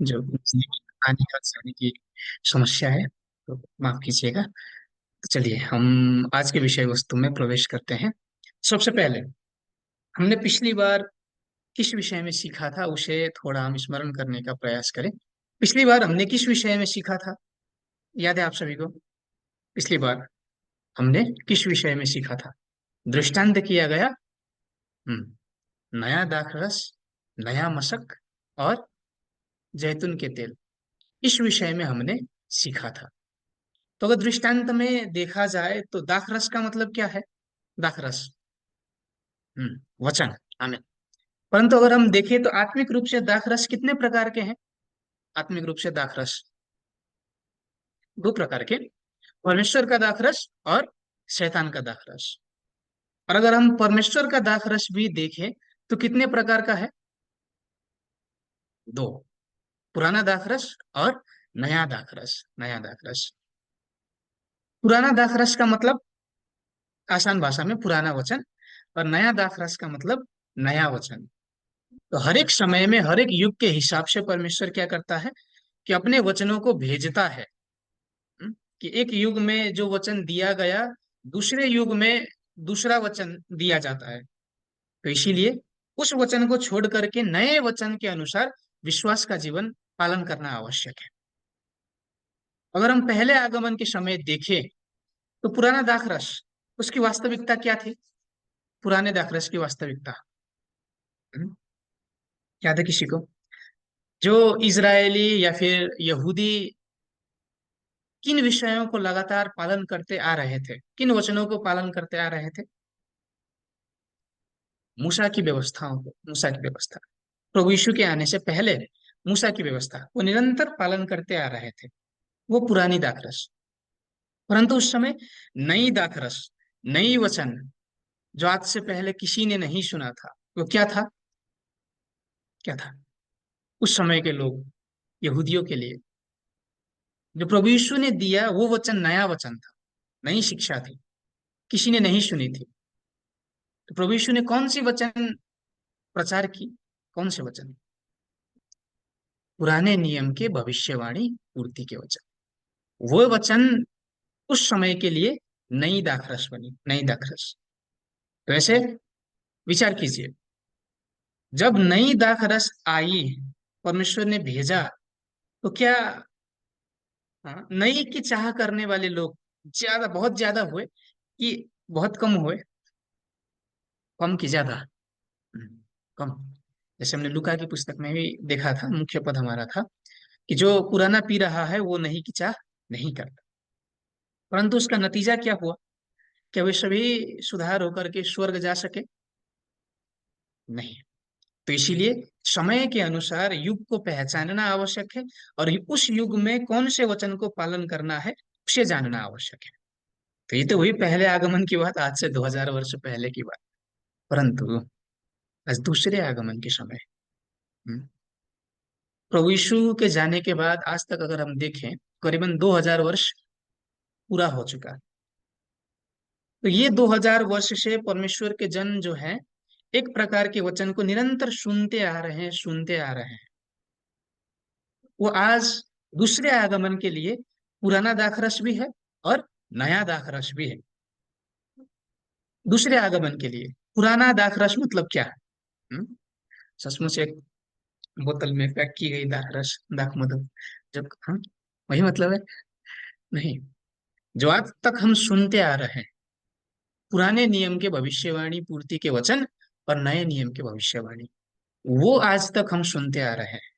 जो आने का जाने की समस्या है, तो माफ कीजिएगा। तो चलिए हम आज के विषय वस्तु में प्रवेश करते हैं। सबसे पहले हमने पिछली बार किस विषय में सीखा था उसे थोड़ा हम स्मरण करने का प्रयास करें। पिछली बार हमने किस विषय में सीखा था? याद है आप सभी को? पिछली बार हमने किस विषय में सीखा था? दृष्टांत किया गया। नया दाखरस, नया मशक और जैतून के तेल, इस विषय में हमने सीखा था। तो अगर दृष्टांत में देखा जाए तो दाखरस का मतलब क्या है? दाखरस वचन। आमीन। परंतु अगर हम देखें तो आत्मिक रूप से दाखरस कितने प्रकार के हैं? आत्मिक रूप से दाखरस दो प्रकार के, परमेश्वर का दाखरस और शैतान का दाखरस। और अगर हम परमेश्वर का दाखरस भी देखें तो कितने प्रकार का है? दो, पुराना दाखरस और नया दाखरस। नया दाखरस, पुराना दाखरस का मतलब आसान भाषा में पुराना वचन, और नया दाखरस का मतलब नया वचन। तो हर एक समय में, हर एक युग के हिसाब से परमेश्वर क्या करता है कि अपने वचनों को भेजता है। कि एक युग में जो वचन दिया गया, दूसरे युग में दूसरा वचन दिया जाता है। तो इसीलिए उस वचन को छोड़ करके नए वचन के अनुसार विश्वास का जीवन पालन करना आवश्यक है। अगर हम पहले आगमन के समय देखें तो पुराना दाखरस, उसकी वास्तविकता क्या थी? पुराने दाखरस की वास्तविकता हम्म, याद है किसी को? जो इजरायली या फिर यहूदी किन विषयों को लगातार पालन करते आ रहे थे, किन वचनों को पालन करते आ रहे थे? मूसा की व्यवस्थाओं को, मूसा की व्यवस्था, प्रभु यीशु के आने से पहले मूसा की व्यवस्था वो निरंतर पालन करते आ रहे थे। वो पुरानी दाखरस। परंतु उस समय नई दाखरस, नई वचन, जो आज से पहले किसी ने नहीं सुना था, वो क्या था? क्या था उस समय के लोग, यहूदियों के लिए जो प्रभु यीशु ने दिया वो वचन नया वचन था, नई शिक्षा थी, किसी ने नहीं सुनी थी। तो प्रभु यीशु ने कौन सी वचन प्रचार की? कौन से वचन? पुराने नियम के भविष्यवाणी पूर्ति के वचन। वो वचन उस समय के लिए नई दाखरस बनी, नई दाखरस। तो ऐसे विचार कीजिए, जब नई दाखरस आई, परमेश्वर ने भेजा, तो क्या नई की चाह करने वाले लोग ज्यादा, बहुत ज्यादा हुए कि बहुत कम हुए? कम की ज्यादा? कम। जैसे हमने लुका की पुस्तक में भी देखा था, मुख्य पद हमारा था कि जो पुराना पी रहा है वो नई की चाह नहीं करता। परंतु उसका नतीजा क्या हुआ? क्या वे सभी सुधार होकर के स्वर्ग जा सके? नहीं। तो इसीलिए समय के अनुसार युग को पहचानना आवश्यक है, और उस युग में कौन से वचन को पालन करना है उसे जानना आवश्यक है। तो ये तो हुई पहले आगमन की बात, आज से 2000 वर्ष पहले की बात। परंतु आज दूसरे आगमन के समय, हम्म, प्रभु यीशु के जाने के बाद आज तक अगर हम देखें, करीबन 2000 वर्ष पूरा हो चुका है। तो ये 2000 वर्ष से परमेश्वर के जन जो है, एक प्रकार के वचन को निरंतर सुनते आ रहे हैं, सुनते आ रहे हैं। वो आज दूसरे आगमन के लिए पुराना दाखरस भी है और नया दाखरस भी है। दूसरे आगमन के लिए पुराना दाखरस मतलब क्या है? हम्म? सचमुच एक बोतल में पैक की गई दाखरस, दाख मधु, जब वही मतलब है? नहीं। जो आज तक हम सुनते आ रहे हैं, पुराने नियम के भविष्यवाणी पूर्ति के वचन और नए नियम के भविष्यवाणी, वो आज तक हम सुनते आ रहे हैं।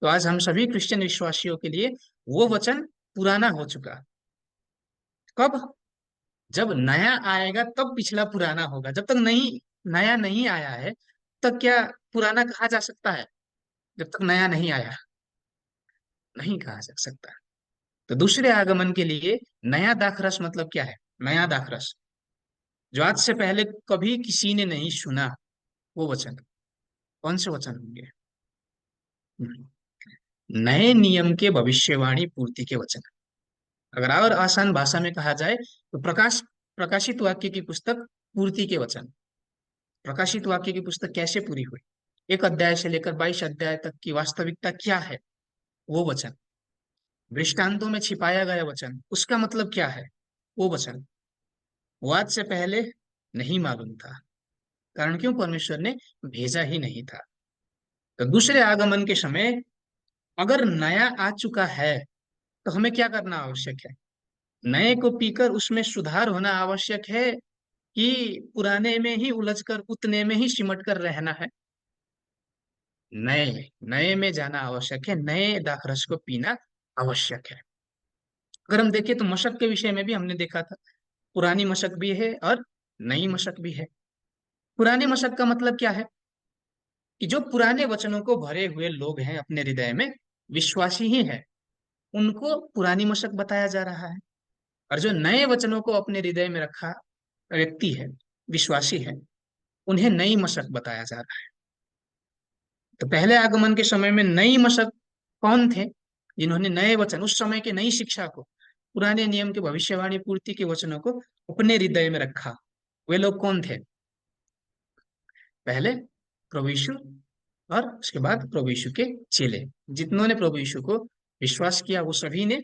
तो आज हम सभी क्रिश्चियन विश्वासियों के लिए वो वचन पुराना हो चुका। कब? जब नया आएगा तब पिछला पुराना होगा। जब तक नहीं, नया नहीं आया है, तब क्या पुराना कहा जा सकता है? जब तक नया नहीं आया, नहीं कहा जा सकता। तो दूसरे आगमन के लिए नया दाखरस मतलब क्या है? नया दाखरस जो आज से पहले कभी किसी ने नहीं सुना, वो वचन कौन से वचन होंगे? नए नियम के भविष्यवाणी पूर्ति के वचन। अगर और आसान भाषा में कहा जाए तो प्रकाशित वाक्य की पुस्तक पूर्ति के वचन। प्रकाशित वाक्य की पुस्तक कैसे पूरी हुई? एक अध्याय से लेकर 22 अध्याय तक की वास्तविकता क्या है, वो वचन। दृष्टांतों में छिपाया गया वचन, उसका मतलब क्या है, वो वचन वाद से पहले नहीं मालूम था। कारण क्यों? परमेश्वर ने भेजा ही नहीं था। तो दूसरे आगमन के समय अगर नया आ चुका है तो हमें क्या करना आवश्यक है? नए को पीकर उसमें सुधार होना आवश्यक है, कि पुराने में ही उलझकर उतने में ही सिमट कर रहना है? नए नए में जाना आवश्यक है, नए दाखरस को पीना आवश्यक है। अगर हम देखें तो मशक के विषय में भी हमने देखा था, पुरानी मशक भी है और नई मशक भी है। पुरानी मशक का मतलब क्या है? कि जो पुराने वचनों को भरे हुए लोग हैं अपने हृदय में, विश्वासी ही है, उनको पुरानी मशक बताया जा रहा है। और जो नए वचनों को अपने हृदय में रखा व्यक्ति है, विश्वासी है, उन्हें नई मशक बताया जा रहा है। तो पहले आगमन के समय में नई मशक कौन थे? जिन्होंने नए वचन, उस समय के नई शिक्षा को, पुराने नियम के भविष्यवाणी पूर्ति के वचनों को अपने हृदय में रखा। वे लोग कौन थे? पहले प्रभु यीशु, और उसके बाद प्रभु यीशु के चेले। जितनों ने प्रभु यीशु को विश्वास किया, वो सभी ने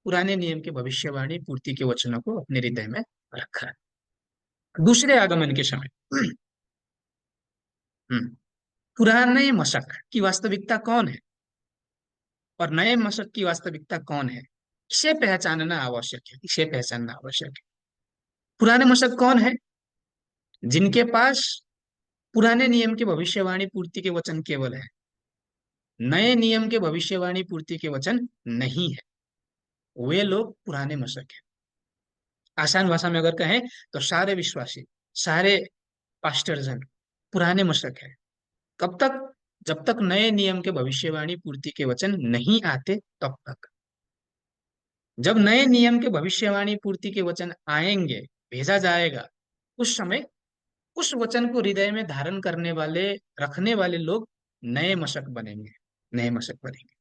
पुराने नियम के भविष्यवाणी पूर्ति के वचनों को अपने हृदय में रखा। दूसरे आगमन के समय हम्म, पुराने मशक की वास्तविकता कौन है और नए मशक की वास्तविकता कौन है, इसे पहचानना आवश्यक है, इसे पहचानना आवश्यक है। पुराने मशक कौन है? जिनके पास पुराने नियम के भविष्यवाणी पूर्ति के वचन केवल है, नए नियम के भविष्यवाणी पूर्ति के वचन नहीं है, वे लोग पुराने मशक है। आसान भाषा में अगर कहें तो सारे विश्वासी, सारे पास्टरजन पुराने मशक है। कब तक? जब तक नए नियम के भविष्यवाणी पूर्ति के वचन नहीं आते तब तक। जब नए नियम के भविष्यवाणी पूर्ति के वचन आएंगे, भेजा जाएगा, उस समय उस वचन को हृदय में धारण करने वाले, रखने वाले लोग नए मशक बनेंगे, नए मशक बनेंगे।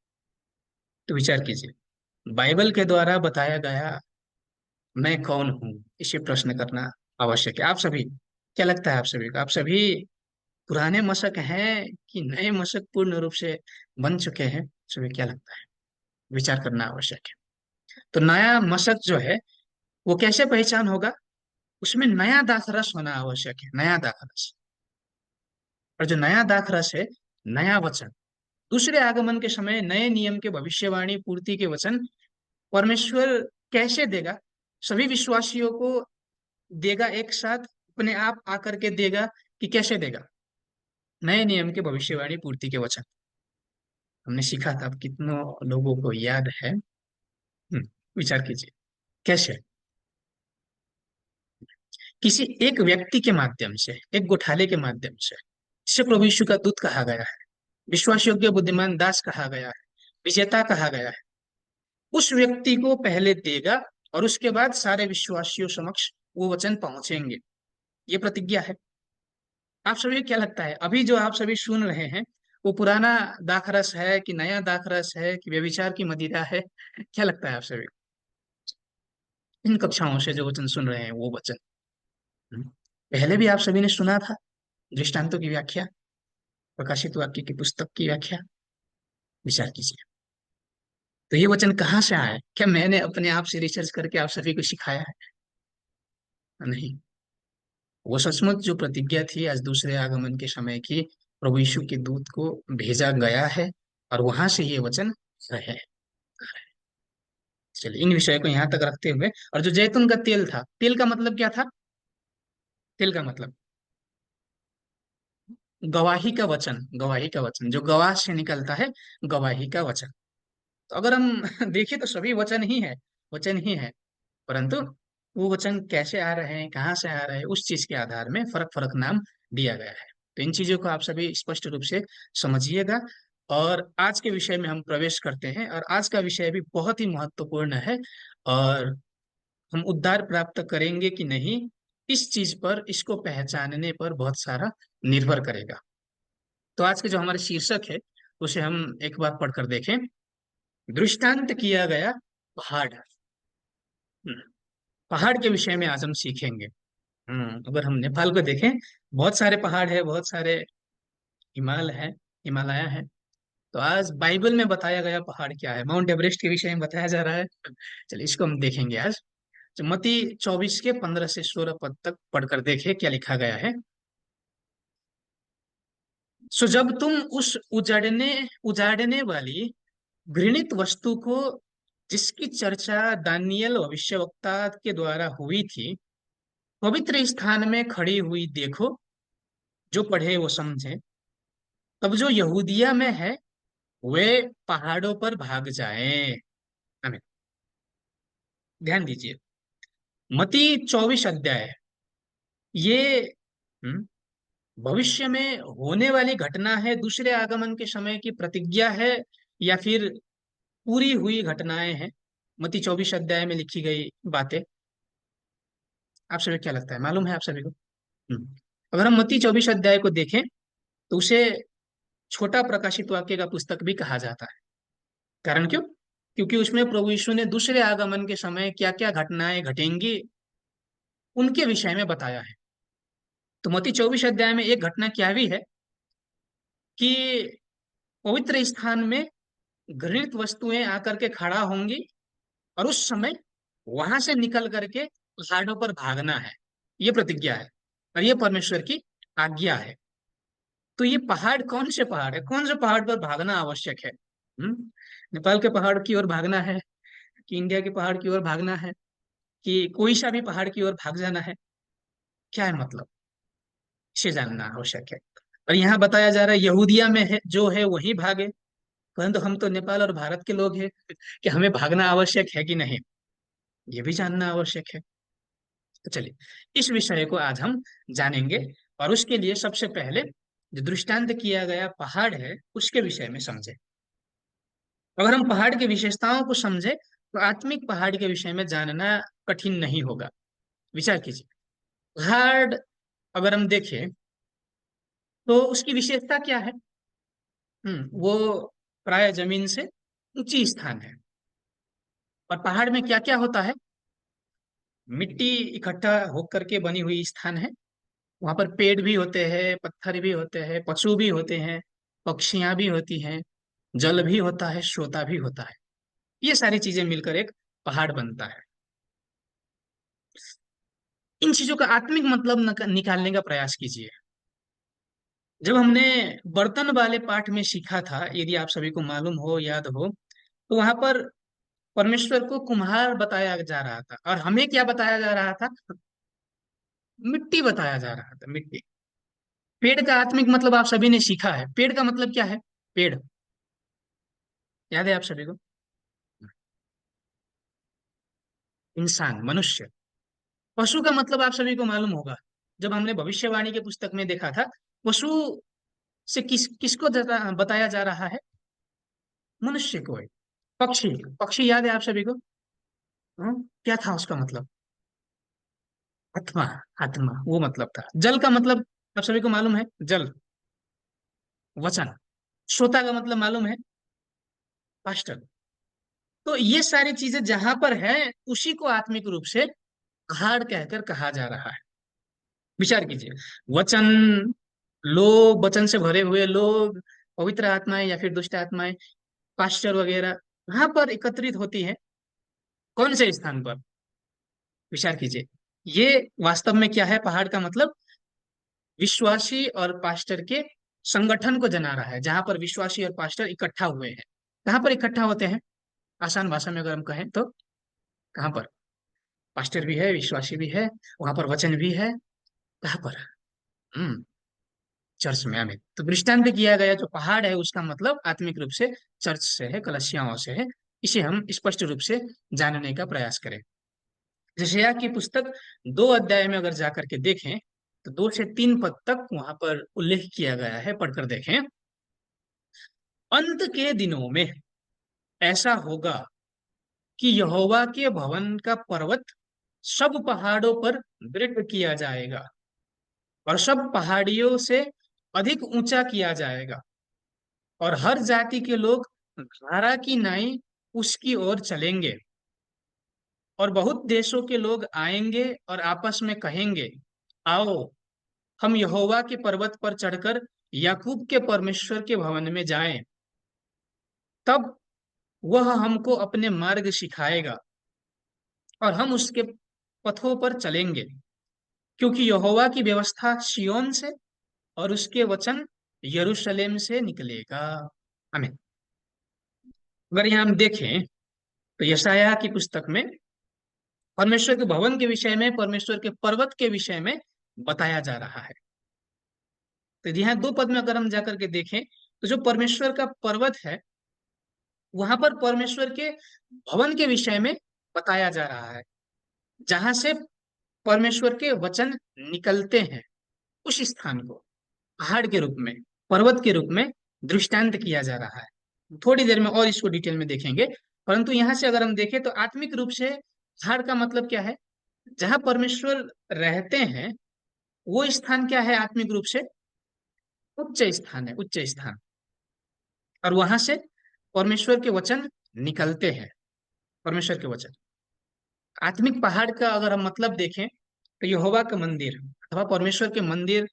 तो विचार कीजिए, बाइबल के द्वारा बताया गया मैं कौन हूं, इसे प्रश्न करना आवश्यक है। आप सभी, क्या लगता है आप सभी को? आप सभी पुराने मशक हैं कि नए मशक पूर्ण रूप से बन चुके हैं? सभी क्या लगता है? विचार करना आवश्यक है। तो नया मशक जो है, वो कैसे पहचान होगा? उसमें नया दाखरस होना आवश्यक है, नया दाखरस। और जो नया दाखरस है, नया वचन। दूसरे आगमन के समय नए नियम के भविष्यवाणी पूर्ति के वचन परमेश्वर कैसे देगा? सभी विश्वासियों को देगा एक साथ, अपने आप आकर के देगा, कि कैसे देगा? नए नियम के भविष्यवाणी पूर्ति के वचन हमने सीखा था, अब कितनों लोगों को याद है? विचार कीजिए, कैसे? किसी एक व्यक्ति के माध्यम से, एक गोठाले के माध्यम से, जिसे प्रभु यीशु का दूत कहा गया है, विश्वास योग्य बुद्धिमान दास कहा गया है, विजेता कहा गया है, उस व्यक्ति को पहले देगा और उसके बाद सारे विश्वासियों समक्ष वो वचन पहुंचेंगे। ये प्रतिज्ञा है। आप सभी को क्या लगता है, अभी जो आप सभी सुन रहे हैं, वो पुराना दाखरस है कि नया दाखरस है कि व्यभिचार की मदिरा है? क्या लगता है आप सभी को? इन कक्षाओं से जो वचन सुन रहे हैं, वो वचन हम्म, पहले भी आप सभी ने सुना था। दृष्टांतों की व्याख्या, प्रकाशित वाक्य की पुस्तक की व्याख्या, विचार कीजिए। तो ये वचन कहाँ से आया? क्या मैंने अपने आप से रिसर्च करके आप सभी को सिखाया है? नहीं। वो सचमुच जो प्रतिज्ञा थी आज दूसरे आगमन के समय की, प्रभु यीशु के दूत को भेजा गया है, और वहां से ये वचन है। चलिए, इन विषय को यहाँ तक रखते हुए, और जो जैतून का तेल था, तेल का मतलब क्या था? तेल का मतलब गवाही का वचन, गवाही का वचन, जो गवाह से निकलता है, गवाही का वचन। तो अगर हम देखें तो सभी वचन ही है, वचन ही है, परंतु वो वचन कैसे आ रहे हैं, कहाँ से आ रहे हैं, उस चीज के आधार में फर्क फर्क नाम दिया गया है। तो इन चीजों को आप सभी स्पष्ट रूप से समझिएगा। और आज के विषय में हम प्रवेश करते हैं, और आज का विषय भी बहुत ही महत्वपूर्ण है। और हम उद्धार प्राप्त करेंगे कि नहीं, इस चीज पर, इसको पहचानने पर बहुत सारा निर्भर करेगा। तो आज के जो हमारे शीर्षक है, उसे हम एक बार पढ़कर देखें। दृष्टांत किया गया पहाड़। पहाड़ के विषय में आज हम सीखेंगे। अगर हम नेपाल को देखें, बहुत सारे पहाड़ है, बहुत सारे हिमालय है, हिमालय है। तो आज बाइबल में बताया गया पहाड़ क्या है? माउंट एवरेस्ट के विषय में बताया जा रहा है। चलिए इसको हम देखेंगे आज। तो मत्ती 24 के 15 से 16 पद तक पढ़कर देखे क्या लिखा गया है। सो जब तुम उस उजाड़ने वाली घृणित वस्तु को, जिसकी चर्चा दानियल भविष्यवक्ता के द्वारा हुई थी, पवित्र स्थान में खड़ी हुई देखो, जो पढ़े वो समझे, तब जो यहूदिया में है वे पहाड़ों पर भाग जाएं। आमीन। ध्यान दीजिए, मत्ती 24 अध्याय ये भविष्य में होने वाली घटना है, दूसरे आगमन के समय की प्रतिज्ञा है, या फिर पूरी हुई घटनाएं हैं? मत्ती 24 अध्याय में लिखी गई बातें आप सभी क्या लगता है, मालूम है आप सभी को? अगर हम मत्ती 24 अध्याय को देखें तो उसे छोटा प्रकाशित वाक्य का पुस्तक भी कहा जाता है। कारण क्यों? क्योंकि उसमें प्रभु यीशु ने दूसरे आगमन के समय क्या क्या घटनाएं घटेंगी उनके विषय में बताया है। तो मत्ती 24 अध्याय में एक घटना क्या भी है कि पवित्र स्थान में घृणित वस्तुएं आकर के खड़ा होंगी, और उस समय वहां से निकल करके पहाड़ों पर भागना है। ये प्रतिज्ञा है और ये परमेश्वर की आज्ञा है। तो ये पहाड़ कौन से पहाड़ है, कौन से पहाड़ पर भागना आवश्यक है? नेपाल के पहाड़ की ओर भागना है, कि इंडिया के पहाड़ की ओर भागना है, कि कोई सा भी पहाड़ की ओर भाग जाना है? क्या है मतलब, इसे जानना आवश्यक है। और यहाँ बताया जा रहा है यहूदिया में है जो है वही भागे, परंतु हम तो नेपाल और भारत के लोग हैं, कि हमें भागना आवश्यक है कि नहीं, ये भी जानना आवश्यक है। तो चलिए इस विषय को आज हम जानेंगे, और उसके लिए सबसे पहले जो दृष्टांत किया गया पहाड़ है उसके विषय में समझे। अगर हम पहाड़ की विशेषताओं को समझे तो आत्मिक पहाड़ के विषय में जानना कठिन नहीं होगा। विचार कीजिए, पहाड़ अगर हम देखें तो उसकी विशेषता क्या है? वो प्राय जमीन से ऊंची स्थान है। और पहाड़ में क्या क्या होता है? मिट्टी इकट्ठा होकर के बनी हुई स्थान है। वहां पर पेड़ भी होते हैं, पत्थर भी होते हैं, पशु भी होते हैं, पक्षियां भी होती हैं, जल भी होता है, श्रोता भी होता है। ये सारी चीजें मिलकर एक पहाड़ बनता है। इन चीजों का आत्मिक मतलब निकालने का प्रयास कीजिए। जब हमने बर्तन वाले पाठ में सीखा था, यदि आप सभी को मालूम हो, याद हो, तो वहां पर परमेश्वर को कुम्हार बताया जा रहा था, और हमें क्या बताया जा रहा था? मिट्टी बताया जा रहा था, मिट्टी। पेड़ का आत्मिक मतलब आप सभी ने सीखा है। पेड़ का मतलब क्या है? पेड़ याद है आप सभी को? इंसान, मनुष्य। पशु का मतलब आप सभी को मालूम होगा, जब हमने भविष्यवाणी के पुस्तक में देखा था, पशु से किसको बताया जा रहा है? मनुष्य को है। पक्षी, पक्षी याद है आप सभी को? क्या था उसका मतलब? आत्मा, आत्मा वो मतलब था। जल का मतलब आप सभी को मालूम है? जल, वचन। श्रोता का मतलब मालूम है? पास्टर। तो ये सारी चीजें जहां पर है उसी को आत्मिक रूप से पहाड़ कहकर कहा जा रहा है। विचार कीजिए, वचन, लोग, वचन से भरे हुए लोग, पवित्र आत्माएं या फिर दुष्ट आत्माएं, पास्टर वगैरह वहां पर एकत्रित होती है। कौन से स्थान पर? विचार कीजिए, ये वास्तव में क्या है? पहाड़ का मतलब विश्वासी और पास्टर के संगठन को जना रहा है, जहां पर विश्वासी और पास्टर इकट्ठा हुए हैं। कहाँ पर इकट्ठा होते हैं? आसान भाषा में अगर हम कहें तो कहाँ पर? पास्टर भी है, विश्वासी भी है, वहां पर वचन भी है। कहाँ पर? हम्म चर्च में। हमें तो दृष्टांत किया गया जो पहाड़ है उसका मतलब आत्मिक रूप से चर्च से है, कलीसियाओं से है। इसे हम स्पष्ट रूप से जानने का प्रयास करें। यशायाह की पुस्तक 2 अध्याय में अगर जाकर के देखें तो 2 से 3 पद तक वहां पर उल्लेख किया गया है, पढ़कर देखें। अंत के दिनों में ऐसा होगा कि यहोवा के भवन का पर्वत सब पहाड़ों पर दृढ़ किया जाएगा, और सब पहाड़ियों से अधिक ऊंचा किया जाएगा, और हर जाति के लोग धारा की नाई उसकी ओर चलेंगे। और बहुत देशों के लोग आएंगे और आपस में कहेंगे, आओ हम यहोवा के पर्वत पर चढ़कर याकूब के परमेश्वर के भवन में जाएं, तब वह हमको अपने मार्ग सिखाएगा और हम उसके पथों पर चलेंगे, क्योंकि यहोवा की व्यवस्था सिय्योन से और उसके वचन यरूशलेम से निकलेगा। आमीन। अगर यहाँ हम देखें तो यशायाह की पुस्तक में परमेश्वर के भवन के विषय में, परमेश्वर के पर्वत के विषय में बताया जा रहा है। तो यहाँ दो पद में अगर हम जाकर के देखें तो जो परमेश्वर का पर्वत है, वहां पर परमेश्वर के भवन के विषय में बताया जा रहा है, जहां से परमेश्वर के वचन निकलते हैं। उस स्थान को पहाड़ के रूप में, पर्वत के रूप में दृष्टांत किया जा रहा है। थोड़ी देर में और इसको डिटेल में देखेंगे, परंतु यहां से अगर हम देखें तो आत्मिक रूप से पहाड़ का मतलब क्या है? जहां परमेश्वर रहते हैं वो स्थान क्या है आत्मिक रूप से? उच्च स्थान है, उच्च स्थान। और वहां से परमेश्वर के वचन निकलते हैं। परमेश्वर के वचन, आत्मिक पहाड़ का अगर हम मतलब देखें तो यहोवा का मंदिर अथवा परमेश्वर के मंदिर,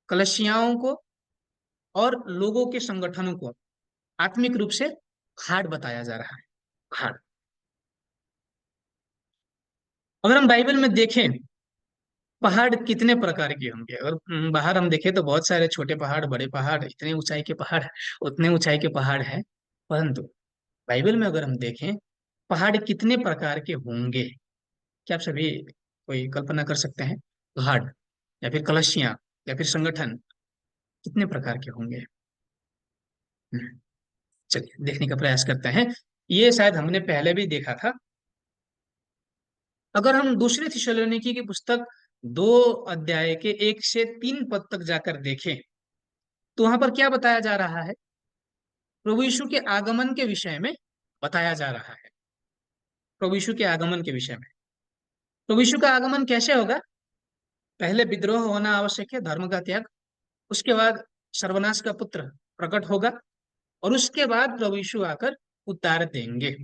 कलशियाओं को और लोगों के संगठनों को आत्मिक रूप से पहाड़ बताया जा रहा है। पहाड़, अगर हम बाइबल में देखें पहाड़ कितने प्रकार के होंगे, अगर बाहर हम देखें तो बहुत सारे छोटे पहाड़, बड़े पहाड़, इतने ऊंचाई के पहाड़, उतने ऊंचाई के पहाड़ हैं। परंतु बाइबल में अगर हम देखें पहाड़ कितने प्रकार के होंगे, क्या आप सभी कोई कल्पना कर सकते हैं? पहाड़ या फिर कलशियां या फिर संगठन कितने प्रकार के होंगे? हम्म, चलिए देखने का प्रयास करते हैं। ये शायद हमने पहले भी देखा था। अगर हम दूसरे थिस्सलुनीकी की पुस्तक 2 अध्याय के 1 से 3 पद तक जाकर देखें तो वहां पर क्या बताया जा रहा है? प्रभु यीशु के आगमन के विषय में बताया जा रहा है। प्रभु यीशु के आगमन के विषय में, प्रभु यीशु का आगमन कैसे होगा? पहले विद्रोह होना आवश्यक है, धर्म का त्याग। उसके बाद सर्वनाश का पुत्र प्रकट होगा और उसके बाद प्रभु यीशु आकर उतार देंगे।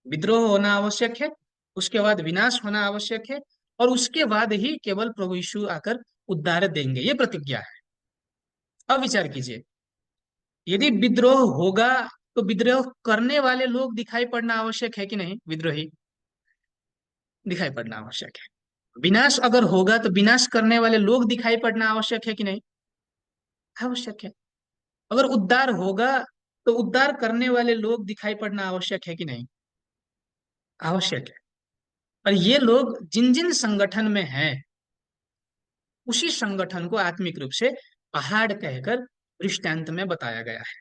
विद्रोह होना आवश्यक है, उसके बाद विनाश होना आवश्यक है, और उसके बाद ही केवल प्रभु यीशु आकर उद्धार देंगे। ये प्रतिज्ञा है। अब विचार कीजिए, यदि विद्रोह होगा तो विद्रोह करने वाले लोग दिखाई पड़ना आवश्यक है कि नहीं? विद्रोही दिखाई पड़ना आवश्यक है। विनाश अगर होगा तो विनाश करने वाले लोग दिखाई पड़ना आवश्यक है कि नहीं? आवश्यक है। अगर उद्धार होगा तो उद्धार करने वाले लोग दिखाई पड़ना आवश्यक है कि नहीं? आवश्यक है। और ये लोग जिन जिन संगठन में हैं उसी संगठन को आत्मिक रूप से पहाड़ कहकर दृष्टांत में बताया गया है।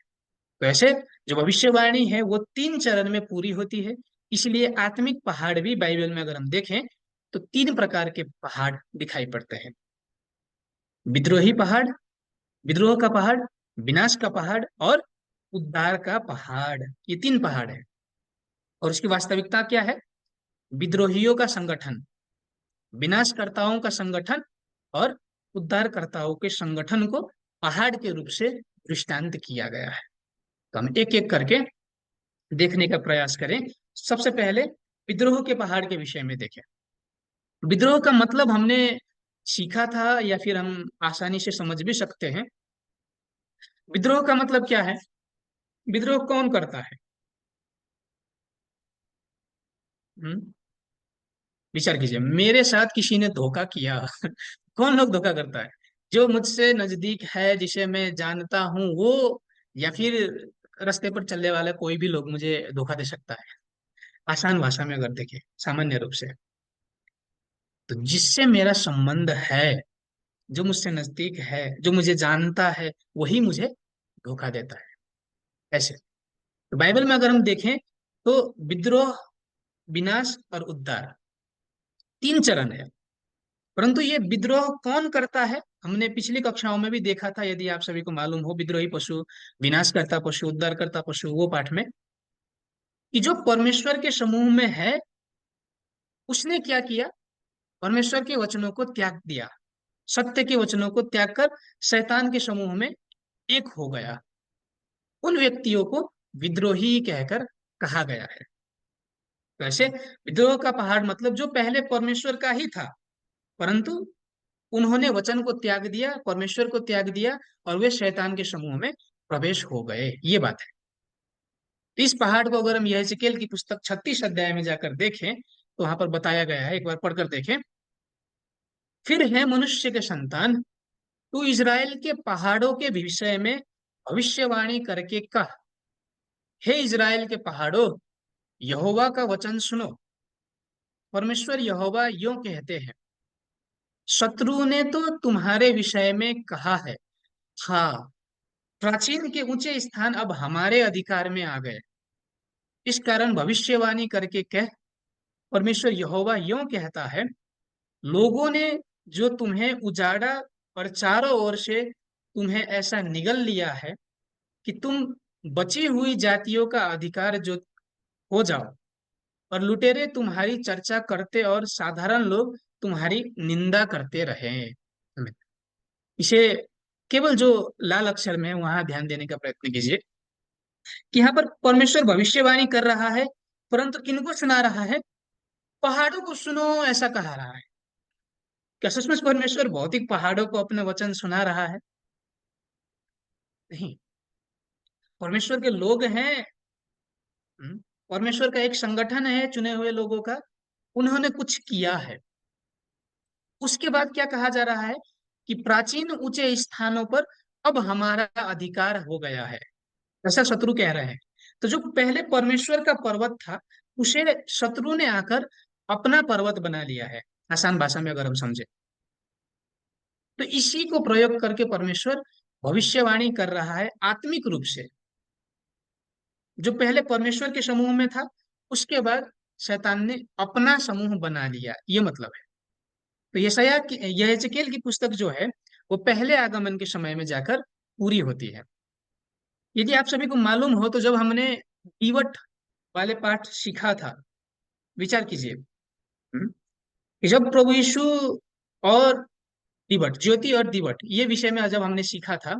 वैसे जो भविष्यवाणी है वो 3 चरण में पूरी होती है। इसलिए आत्मिक पहाड़ भी बाइबल में अगर हम देखें तो 3 प्रकार के पहाड़ दिखाई पड़ते हैं। विद्रोही पहाड़, विद्रोह का पहाड़, विनाश का पहाड़ और उद्धार का पहाड़। ये 3 पहाड़ है। और उसकी वास्तविकता क्या है? विद्रोहियों का संगठन, विनाशकर्ताओं का संगठन और उद्धारकर्ताओं के संगठन को पहाड़ के रूप से दृष्टांत किया गया है। तो हम एक एक करके देखने का प्रयास करें। सबसे पहले विद्रोह के पहाड़ के विषय में देखें। विद्रोह का मतलब हमने सीखा था या फिर हम आसानी से समझ भी सकते हैं। विद्रोह का मतलब क्या है? विद्रोह कौन करता है? हम्म विचार कीजिए, मेरे साथ किसी ने धोखा किया कौन लोग धोखा करता है? जो मुझसे नजदीक है, जिसे मैं जानता हूं, वो, या फिर रास्ते पर चलने वाला कोई भी लोग मुझे धोखा दे सकता है। आसान भाषा में अगर देखें, सामान्य रूप से, तो जिससे मेरा संबंध है, जो मुझसे नजदीक है, जो मुझे जानता है, वही मुझे धोखा देता है। ऐसे तो बाइबल में अगर हम देखें तो विद्रोह, विनाश और उद्धार 3 चरण है। परंतु ये विद्रोह कौन करता है? हमने पिछली कक्षाओं में भी देखा था, यदि आप सभी को मालूम हो, विद्रोही पशु, विनाश करता पशु, उद्धार करता पशु, वो पाठ में, कि जो परमेश्वर के समूह में है उसने क्या किया? परमेश्वर के वचनों को त्याग दिया, सत्य के वचनों को त्याग कर शैतान के समूह में एक हो गया। उन व्यक्तियों को विद्रोही कहकर कहा गया है। वैसे विद्रोह का पहाड़ मतलब जो पहले परमेश्वर का ही था, परंतु उन्होंने वचन को त्याग दिया, परमेश्वर को त्याग दिया, और वे शैतान के समूह में प्रवेश हो गए। ये बात है। तो इस पहाड़ को अगर हम यहेजकेल की पुस्तक 36 अध्याय में जाकर देखें तो वहां पर बताया गया है, एक बार पढ़कर देखें। फिर है मनुष्य के संतान, तू इज़राइल के पहाड़ों के विषय में भविष्यवाणी करके कह, हे इज़राइल के पहाड़ों, यहोवा का वचन सुनो। परमेश्वर यहोवा यूं कहते हैं, शत्रु ने तो तुम्हारे विषय में कहा है, हाँ, प्राचीन के ऊंचे स्थान अब हमारे अधिकार में आ गए। इस कारण भविष्यवाणी करके कह, परमेश्वर यहोवा यूं कहता है, लोगों ने जो तुम्हें उजाड़ा और चारों ओर से तुम्हें ऐसा निगल लिया है कि तुम बची हुई जातियों का अधिकार जो हो जाओ, और लुटेरे तुम्हारी चर्चा करते और साधारण लोग तुम्हारी निंदा करते रहे। इसे केवल जो लाल अक्षर में है वहां ध्यान देने का प्रयत्न कीजिए कि यहाँ पर परमेश्वर भविष्यवाणी कर रहा है, परंतु किनको सुना रहा है? पहाड़ों को सुनो, ऐसा कहा रहा है। क्या सचमुच परमेश्वर भौतिक पहाड़ों को अपने वचन सुना रहा है? नहीं। परमेश्वर के लोग हैं। परमेश्वर का एक संगठन है चुने हुए लोगों का, उन्होंने कुछ किया है। उसके बाद क्या कहा जा रहा है कि प्राचीन ऊंचे स्थानों पर अब हमारा अधिकार हो गया है, ऐसा शत्रु कह रहे हैं। तो जो पहले परमेश्वर का पर्वत था, उसे शत्रु ने आकर अपना पर्वत बना लिया है, आसान भाषा में अगर हम समझे तो। इसी को प्रयोग करके परमेश्वर भविष्यवाणी कर रहा है आत्मिक रूप से। जो पहले परमेश्वर के समूह में था, उसके बाद शैतान ने अपना समूह बना लिया, ये मतलब है। तो यशायाह की, यहेजकेल की पुस्तक जो है वो पहले आगमन के समय में जाकर पूरी होती है। यदि आप सभी को मालूम हो तो जब हमने दीवट वाले पाठ सीखा था, विचार कीजिए। कि जब प्रभु यीशु और दीवट, ज्योति और दीवट, ये विषय में जब हमने सीखा था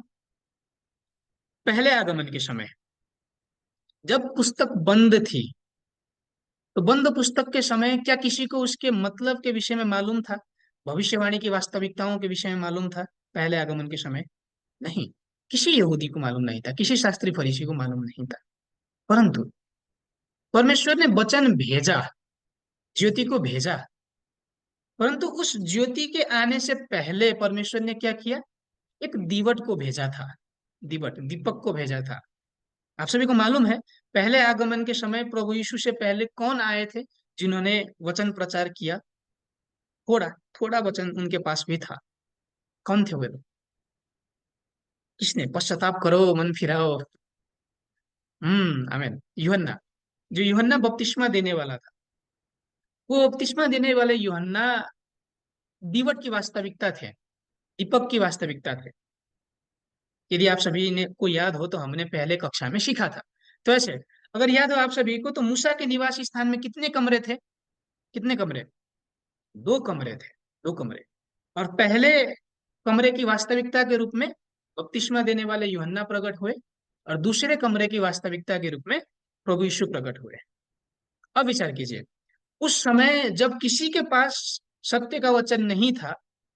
पहले आगमन के समय, जब पुस्तक बंद थी, तो बंद पुस्तक के समय क्या किसी को उसके मतलब के विषय में मालूम था? भविष्यवाणी की वास्तविकताओं के विषय में मालूम था पहले आगमन के समय? नहीं। किसी यहूदी को मालूम नहीं था, किसी शास्त्री फरीसी को मालूम नहीं था। परंतु परमेश्वर ने वचन भेजा, ज्योति को भेजा। परंतु उस ज्योति के आने से पहले परमेश्वर ने क्या किया? एक दीवट को भेजा था, दीवट, दीपक को भेजा था। आप सभी को मालूम है पहले आगमन के समय प्रभु यीशु से पहले कौन आए थे जिन्होंने वचन प्रचार किया? थोड़ा थोड़ा वचन उनके पास भी था। कौन थे वे लोग? किसने? पश्चाताप करो, मन फिराओ। आमीन। यूहन्ना, जो यूहन्ना बपतिस्मा देने वाला था, वो बपतिस्मा देने वाले यूहन्ना दीवट की वास्तविकता थे, दीपक की वास्तविकता थे। यदि आप सभी ने को याद हो तो हमने पहले कक्षा में सीखा था। तो ऐसे अगर याद हो आप सभी को तो मूसा के निवास स्थान में कितने कमरे थे? कितने कमरे? दो कमरे थे, दो कमरे। और पहले कमरे की वास्तविकता के रूप में बपतिस्मा देने वाले यूहन्ना प्रकट हुए, और दूसरे कमरे की वास्तविकता के रूप में प्रभु यीशु प्रकट हुए। अब विचार कीजिए, उस समय जब किसी के पास सत्य का वचन नहीं था,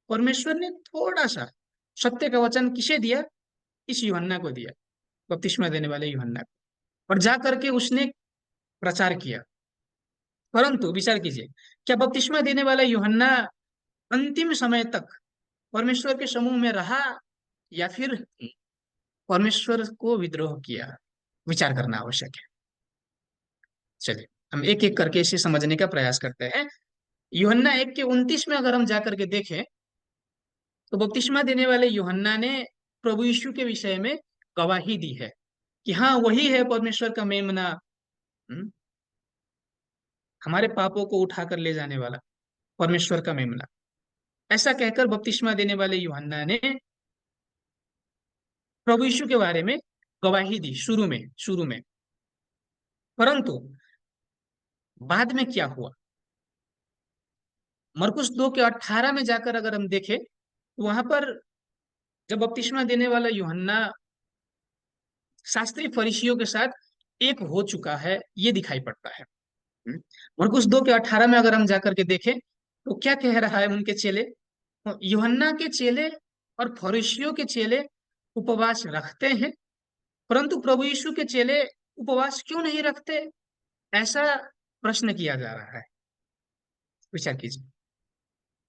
परमेश्वर ने थोड़ा सा सत्य का वचन किसे दिया? इस यूहन्ना को दिया, बपतिस्मा देने वाले यूहन्ना को, और जा करके उसने प्रचार किया। परंतु विचार कीजिए, क्या बपतिस्मा देने वाला यूहन्ना अंतिम समय तक परमेश्वर के समूह में रहा, या फिर परमेश्वर को विद्रोह किया? विचार करना आवश्यक है। चलिए हम एक एक करके इसे समझने का प्रयास करते हैं। यूहन्ना 1 के 29 में अगर हम जाकर के देखें तो बपतिस्मा देने वाले यूहन्ना ने प्रभु यीशु के विषय में गवाही दी है कि हाँ, वही है परमेश्वर का मेमना, हम्म, हमारे पापों को उठाकर ले जाने वाला, परमेश्वर का मेमना। ऐसा कहकर बपतिस्मा देने वाले यूहन्ना ने प्रभु यीशु के बारे में गवाही दी शुरू में। परंतु बाद में क्या हुआ? मरकुस 2 के 18 में जाकर अगर हम देखें तो वहां पर जब बपतिस्मा देने वाला यूहन्ना शास्त्री फरीसियों के साथ एक हो चुका है, ये दिखाई पड़ता है। मरकुस 2 के 18 में अगर हम जाकर के देखें तो क्या कह रहा है उनके चेले? यूहन्ना के चेले और फरीसियों के चेले उपवास रखते हैं, परंतु प्रभु यीशु के चेले उपवास क्यों नहीं रखते, ऐसा प्रश्न किया जा रहा है। विचार कीजिए।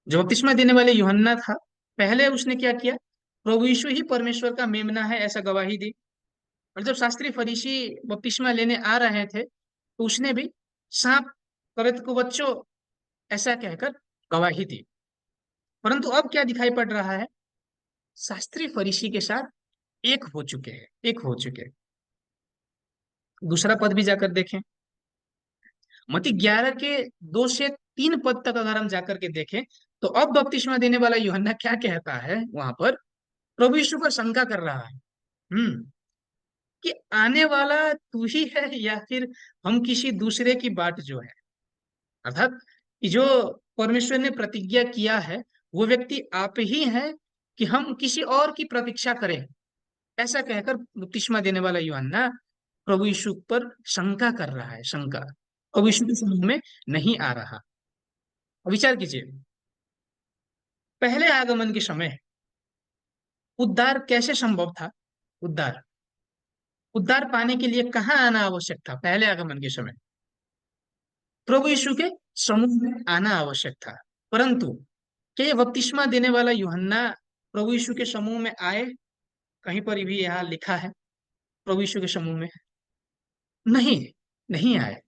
जो बपतिस्मा देने वाले यूहन्ना था, पहले उसने क्या किया, प्रभु यीशु ही परमेश्वर का मेमना है ऐसा गवाही दी। और जब शास्त्री फरीसी बपतिस्मा लेने आ रहे थे, तो उसने भी सांप कवच को बच्चों ऐसा कहकर गवाही दी। परंतु अब क्या दिखाई पड़ रहा है, शास्त्री फरीसी के साथ एक हो चुके हैं, एक हो चुके हैं। दूसरा पद भी जाकर देखें, मत्ती 11 के 2 से 3 पद तक अगर हम जाकर के देखें, तो अब बपतिस्मा देने वाला यूहन्ना क्या कहता है वहां पर, प्रभु यीशु पर शंका कर रहा है। हम्म कि आने वाला तू ही है या फिर हम किसी दूसरे की बाट जो है, अर्थात कि जो परमेश्वर ने प्रतिज्ञा किया है वो व्यक्ति आप ही हैं कि हम किसी और की प्रतीक्षा करें, ऐसा कहकर बपतिस्मा देने वाला यूहन्ना प्रभु यीशु पर शंका कर रहा है, शंका प्रभु यीशु के समूह में नहीं आ रहा। विचार कीजिए, पहले आगमन के समय उद्धार कैसे संभव था, उद्धार उद्धार पाने के लिए कहाँ आना आवश्यक था, पहले आगमन के समय प्रभु यीशु के समूह में आना आवश्यक था। परंतु क्या ये बपतिस्मा देने वाला यूहन्ना प्रभु यीशु के समूह में आए, कहीं पर भी यहाँ लिखा है प्रभु यीशु के समूह में, नहीं, नहीं आए।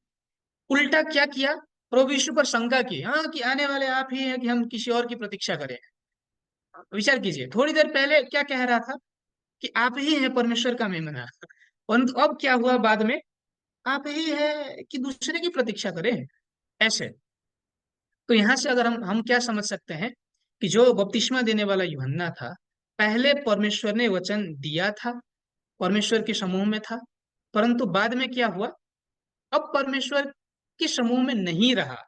उल्टा क्या किया, प्रभु यीशु पर शंका की, हाँ कि आने वाले आप ही हैं कि हम किसी और की प्रतीक्षा करें। विचार कीजिए, थोड़ी देर पहले क्या कह रहा था कि आप ही हैं परमेश्वर का मेमना, परंतु अब क्या हुआ बाद में, आप ही है कि दूसरे की प्रतीक्षा करें, ऐसे। तो यहां से अगर हम क्या समझ सकते हैं कि जो बपतिस्मा देने वाला यूहन्ना था, पहले परमेश्वर ने वचन दिया था, परमेश्वर के समूह में था, परंतु बाद में क्या हुआ, अब परमेश्वर के समूह में नहीं रहा,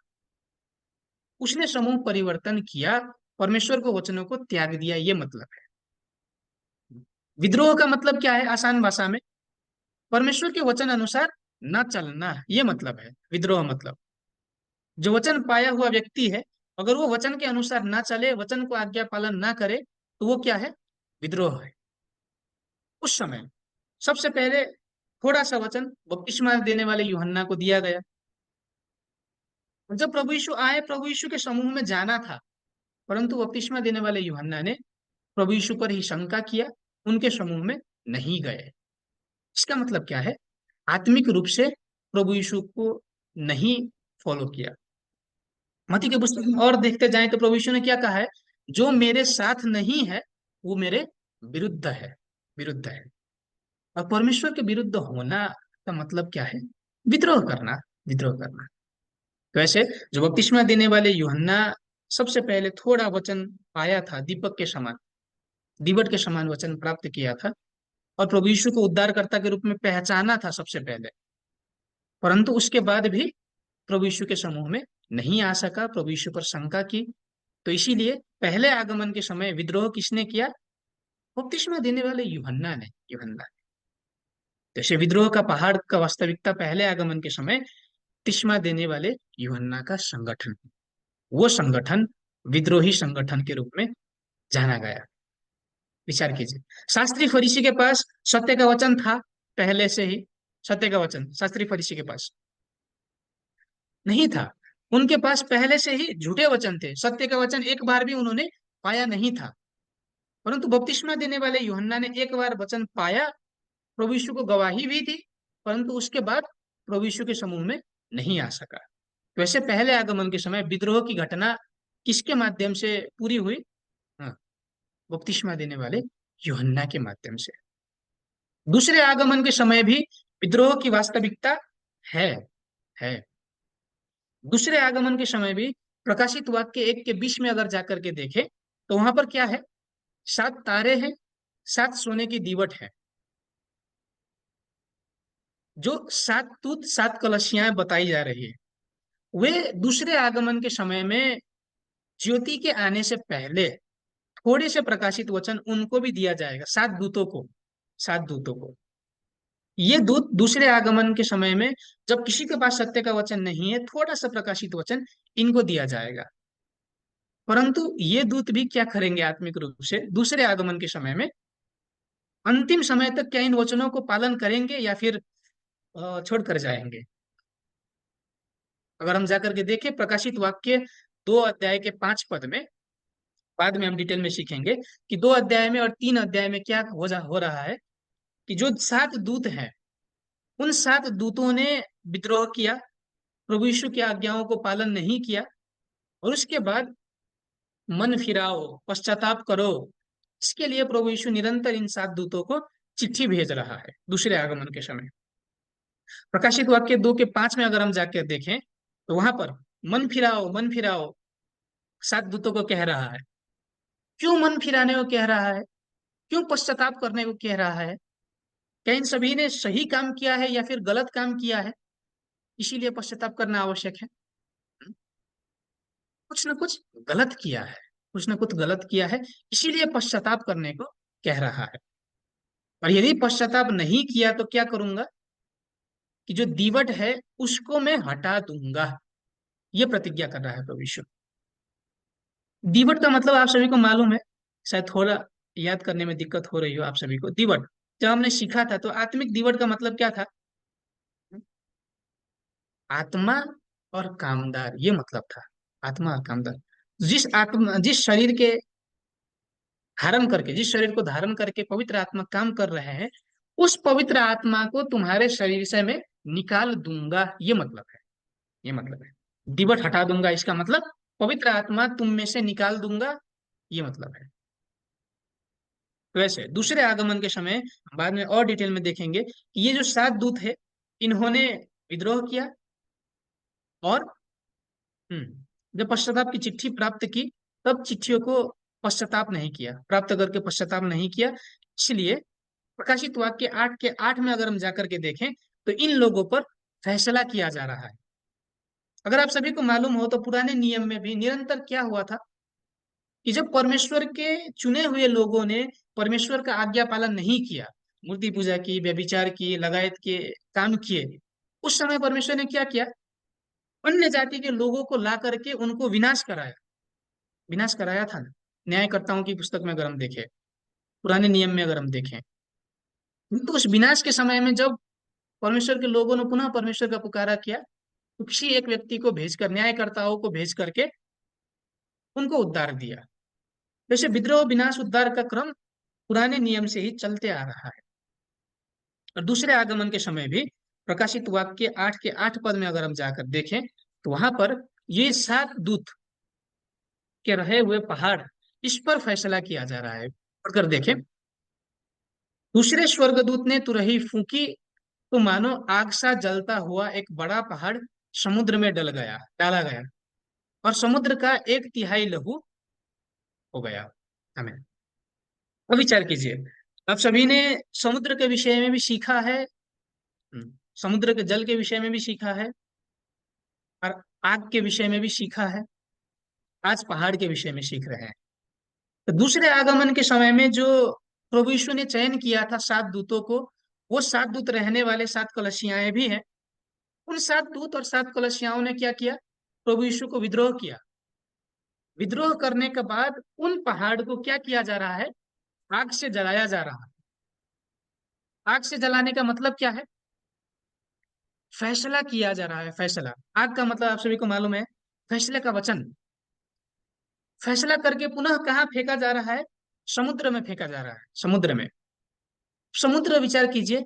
उसने समूह परिवर्तन किया, परमेश्वर को वचनों को त्याग दिया, ये मतलब है। विद्रोह का मतलब क्या है, आसान भाषा में परमेश्वर के वचन अनुसार न चलना, ये मतलब है विद्रोह मतलब। जो वचन पाया हुआ व्यक्ति है, अगर वो वचन के अनुसार ना चले, वचन को आज्ञा पालन ना करे, तो वो क्या है, विद्रोह है। उस समय सबसे पहले थोड़ा सा वचन बपतिस्मा देने वाले यूहन्ना को दिया गया। और जब प्रभु यीशु आए, प्रभु यीशु के समूह में जाना था, परंतु बपतिस्मा देने वाले यूहन्ना ने प्रभु यीशु पर ही शंका किया, उनके समूह में नहीं गए। इसका मतलब क्या है, आत्मिक रूप से प्रभु यीशु को नहीं फॉलो किया। मत्ती के पुस्तक में और देखते जाएं तो प्रभु यीशु ने क्या कहा है, जो मेरे साथ नहीं है वो मेरे विरुद्ध है, विरुद्ध है। और परमेश्वर के विरुद्ध होना का मतलब क्या है, विद्रोह करना, विद्रोह करना। तो ऐसे जो बपतिस्मा देने वाले यूहन्ना सबसे पहले थोड़ा वचन पाया था, दीपक के समान, दीवट के समान वचन प्राप्त किया था, और प्रभु यीशु को उद्धारकर्ता के रूप में पहचाना था सबसे पहले, परंतु उसके बाद भी प्रभु यीशु के समूह में नहीं आ सका, प्रभु यीशु पर शंका की। तो इसीलिए पहले आगमन के समय विद्रोह किसने किया, बपतिस्मा देने वाले यूहन्ना ने, यूहन्ना। जैसे विद्रोह का पहाड़ का वास्तविकता पहले आगमन के समय बपतिस्मा देने वाले यूहन्ना का संगठन, वो संगठन विद्रोही संगठन के रूप में जाना गया। विचार कीजिए, शास्त्री फरीसी के पास सत्य का वचन था पहले से ही, सत्य का वचन शास्त्री फरीसी के पास नहीं था, उनके पास पहले से ही झूठे वचन थे, सत्य का वचन एक बार भी उन्होंने पाया नहीं था। परंतु बपतिस्मा देने वाले यूहन्ना ने एक बार वचन पाया, प्रभु यीशु को गवाही भी दी, परंतु उसके बाद प्रभु यीशु के समूह में नहीं आ सका। वैसे पहले आगमन के समय विद्रोह की घटना किसके माध्यम से पूरी हुई, हाँ, बपतिस्मा देने वाले यूहन्ना के माध्यम से। दूसरे आगमन के समय भी विद्रोह की वास्तविकता है, है। दूसरे आगमन के समय भी प्रकाशित वाक्य 1 के 20 में अगर जाकर के देखें, तो वहां पर क्या है, 7 तारे हैं, 7 सोने की दीवट है, जो 7 दूत 7 कलशियां बताई जा रही है, वे दूसरे आगमन के समय में ज्योति के आने से पहले थोड़े से प्रकाशित वचन उनको भी दिया जाएगा, 7 दूतों को, 7 दूतों को। ये दूत दूसरे आगमन के समय में जब किसी के पास सत्य का वचन नहीं है, थोड़ा सा प्रकाशित वचन इनको दिया जाएगा। परंतु ये दूत भी क्या करेंगे आत्मिक रूप से दूसरे आगमन के समय में, अंतिम समय तक क्या इन वचनों को पालन करेंगे या फिर छोड़कर जाएंगे। अगर हम जाकर के देखें प्रकाशित वाक्य 2 अध्याय के 5 पद में, बाद में हम डिटेल में सीखेंगे कि 2 अध्याय में और 3 अध्याय में क्या हो रहा है, कि जो 7 दूत हैं उन 7 दूतों ने विद्रोह किया, प्रभु यीशु की आज्ञाओं को पालन नहीं किया, और उसके बाद मन फिराओ, पश्चाताप करो, इसके लिए प्रभु यीशु निरंतर इन 7 दूतों को चिट्ठी भेज रहा है दूसरे आगमन के समय। प्रकाशित वाक्य 2 के 5 में अगर हम जाकर देखें तो वहां पर मन फिराओ, मन फिराओ 7 दूतों को कह रहा है। क्यों मन फिराने को कह रहा है, क्यों पश्चाताप करने को कह रहा है? क्या इन सभी ने सही काम किया है या फिर गलत काम किया है, इसीलिए पश्चाताप करना आवश्यक है? कुछ ना कुछ गलत किया है, कुछ ना कुछ गलत किया है, इसीलिए पश्चाताप करने को कह रहा है। और यदि पश्चाताप नहीं किया तो क्या करूंगा, कि जो दीवट है उसको मैं हटा दूंगा, ये प्रतिज्ञा कर रहा है प्रभु यीशु। दीवट का मतलब आप सभी को मालूम है, शायद थोड़ा याद करने में दिक्कत हो रही हो आप सभी को। दीवट जब हमने सीखा था तो आत्मिक दीवट का मतलब क्या था? आत्मा और कामदार, ये मतलब था। आत्मा और कामदार, जिस शरीर के धारण करके, जिस शरीर को धारण करके पवित्र आत्मा काम कर रहे हैं, उस पवित्र आत्मा को तुम्हारे शरीर से मैं निकाल दूंगा, ये मतलब है। ये मतलब है दिवट हटा दूंगा, इसका मतलब पवित्र आत्मा तुम में से निकाल दूंगा, ये मतलब है। तो वैसे दूसरे आगमन के समय बाद में और डिटेल में देखेंगे कि ये जो 7 दूत है इन्होंने विद्रोह किया, और जब पश्चाताप की चिट्ठी प्राप्त की तब चिट्ठियों को पश्चाताप नहीं किया, प्राप्त करके पश्चाताप नहीं किया। इसलिए प्रकाशित वाक्य 8 के 8 में अगर हम जाकर के देखें तो इन लोगों पर फैसला किया जा रहा है। अगर आप सभी को मालूम हो तो पुराने नियम में भी निरंतर क्या हुआ था, कि जब परमेश्वर के चुने हुए लोगों ने परमेश्वर का आज्ञा पालन नहीं किया, मूर्ति पूजा की, व्यभिचार की, लगायत के काम किए, उस समय परमेश्वर ने क्या किया, अन्य जाति के लोगों को ला करके उनको विनाश कराया। विनाश कराया था ना, न्यायकर्ताओं की पुस्तक में अगर हम देखें, पुराने नियम में अगर हम देखें, तो उस विनाश के समय में जब परमेश्वर के लोगों ने पुनः परमेश्वर का पुकारा किया तो किसी एक व्यक्ति को भेजकर, न्यायकर्ताओं को भेज करके उनको उद्धार दिया। वैसे विद्रोह, विनाश, उद्धार का क्रम पुराने नियम से ही चलते आ रहा है। और दूसरे आगमन के समय भी प्रकाशित वाक्य 8 के 8 पद में अगर हम जाकर देखें तो वहां पर ये 7 दूत के रहे हुए पहाड़, इस पर फैसला किया जा रहा है। पढ़कर देखें, दूसरे स्वर्गदूत ने तुरही फूंकी तो मानो आग सा जलता हुआ एक बड़ा पहाड़ समुद्र में डाला गया, और समुद्र का 1/3 लहू हो गया। हमें अब विचार कीजिए, आप सभी ने समुद्र के विषय में भी सीखा है, समुद्र के जल के विषय में भी सीखा है, और आग के विषय में भी सीखा है। आज पहाड़ के विषय में सीख रहे हैं। तो दूसरे आगमन के समय में जो प्रभु यीशु ने चयन किया था 7 दूतों को, वो 7 दूत रहने वाले 7 कलशियाएं भी हैं। उन 7 दूत और 7 कलशियाओं ने क्या किया, प्रभु यीशु को विद्रोह किया। विद्रोह करने के बाद उन पहाड़ को क्या किया जा रहा है, आग से जलाया जा रहा है। आग से जलाने का मतलब क्या है, फैसला किया जा रहा है। फैसला, आग का मतलब आप सभी को मालूम है, फैसले का वचन। फैसला करके पुनः कहाँ फेंका जा रहा है, समुद्र में फेंका जा रहा है। समुद्र में, समुद्र विचार कीजिए,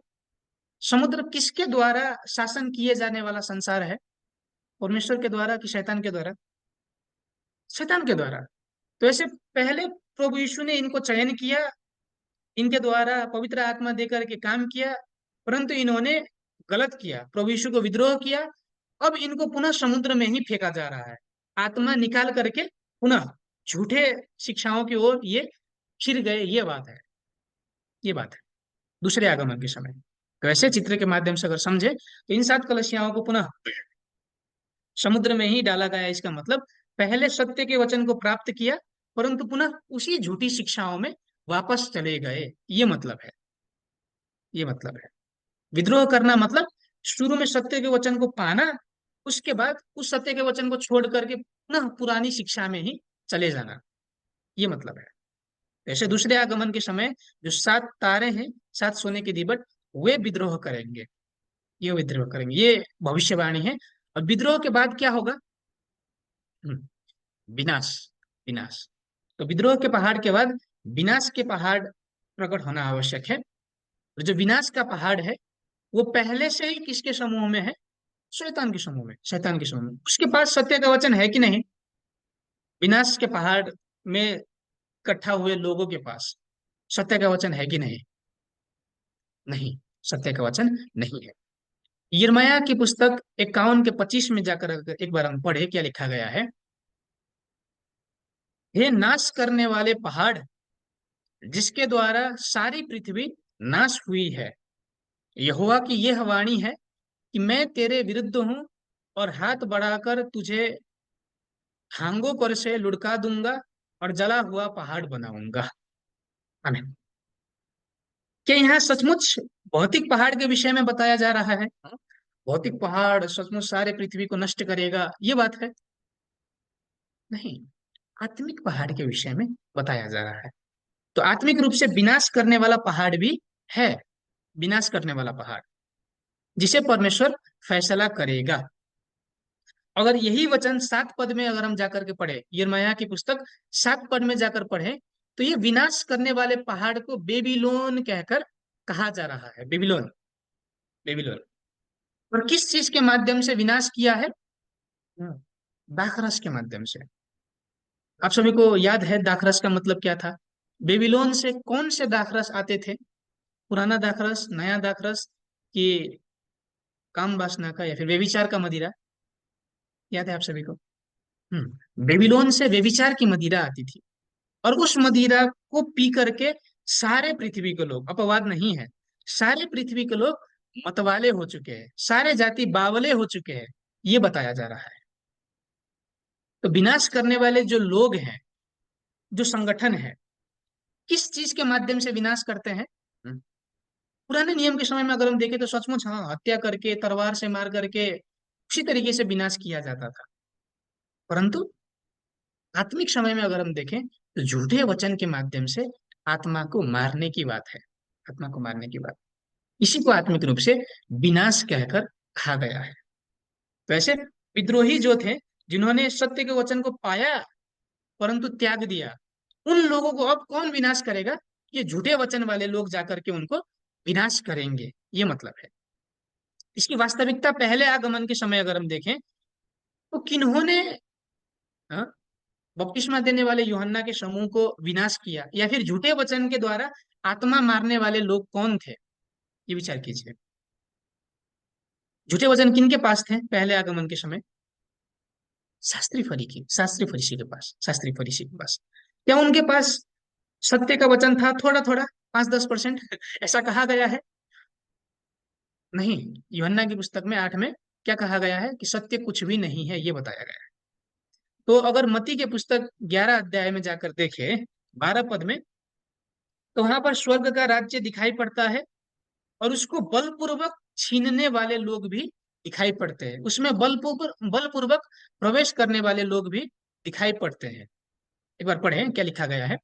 समुद्र किसके द्वारा शासन किए जाने वाला संसार है, परमेश्वर के द्वारा कि शैतान के द्वारा? शैतान के द्वारा। तो ऐसे पहले प्रभु यीशु ने इनको चयन किया, इनके द्वारा पवित्र आत्मा देकर के काम किया, परंतु इन्होंने गलत किया, प्रभु यीशु को विद्रोह किया। अब इनको पुनः समुद्र में ही फेंका जा रहा है, आत्मा निकाल करके पुनः झूठे शिक्षाओं की ओर ये फिर गए। ये बात है, ये बात है दूसरे आगमन के समय। तो ऐसे चित्र के माध्यम से अगर समझे तो इन 7 कलशियाओं को पुनः समुद्र में ही डाला गया। इसका मतलब पहले सत्य के वचन को प्राप्त किया, परंतु पुनः उसी झूठी शिक्षाओं में वापस चले गए, ये मतलब है। ये मतलब है विद्रोह करना, मतलब शुरू में सत्य के वचन को पाना, उसके बाद उस सत्य के वचन को छोड़ करके पुनः पुरानी शिक्षा में ही चले जाना, ये मतलब है। ऐसे दूसरे आगमन के समय जो 7 तारे हैं, 7 सोने के दीपट, वे विद्रोह करेंगे, ये विद्रोह करेंगे, ये भविष्यवाणी है। और विद्रोह के बाद क्या होगा? हम्म, विनाश। विनाश। तो विद्रोह के पहाड़ के बाद विनाश के पहाड़ प्रकट होना आवश्यक है। और जो विनाश का पहाड़ है, वो पहले से ही किसके समूह में है? शैतान के समूह में, शैतान के समूह में। उसके पास सत्य का वचन है कि नहीं? विनाश के पहाड़ में इकट्ठा हुए लोगों के पास सत्य का वचन है कि नहीं? नहीं, सत्य का वचन नहीं है। यिर्मयाह की पुस्तक 51 के 25 में जाकर अगर एक बार हम पढ़े, क्या लिखा गया है? हे नाश करने वाले पहाड़, जिसके द्वारा सारी पृथ्वी नाश हुई है, यहोवा की यह वाणी है कि मैं तेरे विरुद्ध हूं और हाथ बढ़ाकर तुझे हांगों पर से लुढ़का दूंगा और जला हुआ पहाड़ बनाऊंगा। आमीन। क्या यहाँ सचमुच भौतिक पहाड़ के विषय में बताया जा रहा है? भौतिक पहाड़ सचमुच सारे पृथ्वी को नष्ट करेगा, ये बात है? नहीं, आत्मिक पहाड़ के विषय में बताया जा रहा है। तो आत्मिक रूप से विनाश करने वाला पहाड़ भी है, विनाश करने वाला पहाड़, जिसे परमेश्वर फैसला करेगा। अगर यही वचन 7 पद में अगर हम जाकर के पढ़े, यिर्मयाह की पुस्तक 7 पद में जाकर पढ़े, तो ये विनाश करने वाले पहाड़ को बेबीलोन कहकर कहा जा रहा है। Babylon, Babylon. और किस चीज के माध्यम से विनाश किया है? हम्म, दाखरस के माध्यम से। आप सभी को याद है दाखरस का मतलब क्या था? बेबीलोन से कौन से दाखरस आते थे? पुराना दाखरस, नया दाखरस, कि काम वासना का या फिर व्यभिचार का मदिरा? याद है आप सभी को? बेबीलोन से व्यभिचार की मदिरा आती थी। और उस मदिरा को पी करके सारे पृथ्वी के लोग, अपवाद नहीं है, सारे पृथ्वी के लोग मतवाले हो चुके हैं, सारे जाति बावले हो चुके हैं, ये बताया जा रहा है। तो विनाश करने वाले जो लोग हैं, जो संगठन है, किस चीज के माध्यम से विनाश करते हैं? हम्म, पुराने नियम के समय में अगर हम देखें तो सचमुच हाँ, हत्या करके, तलवार से मार करके उसी तरीके से विनाश किया जाता था। परंतु आत्मिक समय में अगर हम देखें तो झूठे वचन के माध्यम से आत्मा को मारने की बात है, आत्मा को मारने की बात। इसी को आत्मिक रूप से विनाश कहकर कहा गया है। वैसे विद्रोही जो थे, जिन्होंने सत्य के वचन को पाया परंतु त्याग दिया, उन लोगों को अब कौन विनाश करेगा? ये झूठे वचन वाले लोग जाकर के उनको विनाश करेंगे, ये मतलब है। इसकी वास्तविकता पहले आगमन के समय अगर हम देखें तो किन्होंने हाँ, बपतिस्मा देने वाले यूहन्ना के समूह को विनाश किया, या फिर झूठे वचन के द्वारा आत्मा मारने वाले लोग कौन थे? ये विचार कीजिए। झूठे वचन किन के पास थे पहले आगमन के समय? शास्त्री फरीसी के पास, शास्त्री फरीसी के पास। क्या उनके पास सत्य का वचन था? थोड़ा थोड़ा, 5-10% ऐसा कहा गया है? नहीं। यूहन्ना की पुस्तक में 8 में क्या कहा गया है? कि सत्य कुछ भी नहीं है, ये बताया गया है। तो अगर मत्ती के पुस्तक 11 अध्याय में जाकर देखे, 12 पद में, तो वहां पर स्वर्ग का राज्य दिखाई पड़ता है और उसको बलपूर्वक छीनने वाले लोग भी दिखाई पड़ते हैं, उसमें बलपूर्वक प्रवेश करने वाले लोग भी दिखाई पड़ते हैं। एक बार पढ़ें क्या लिखा गया है।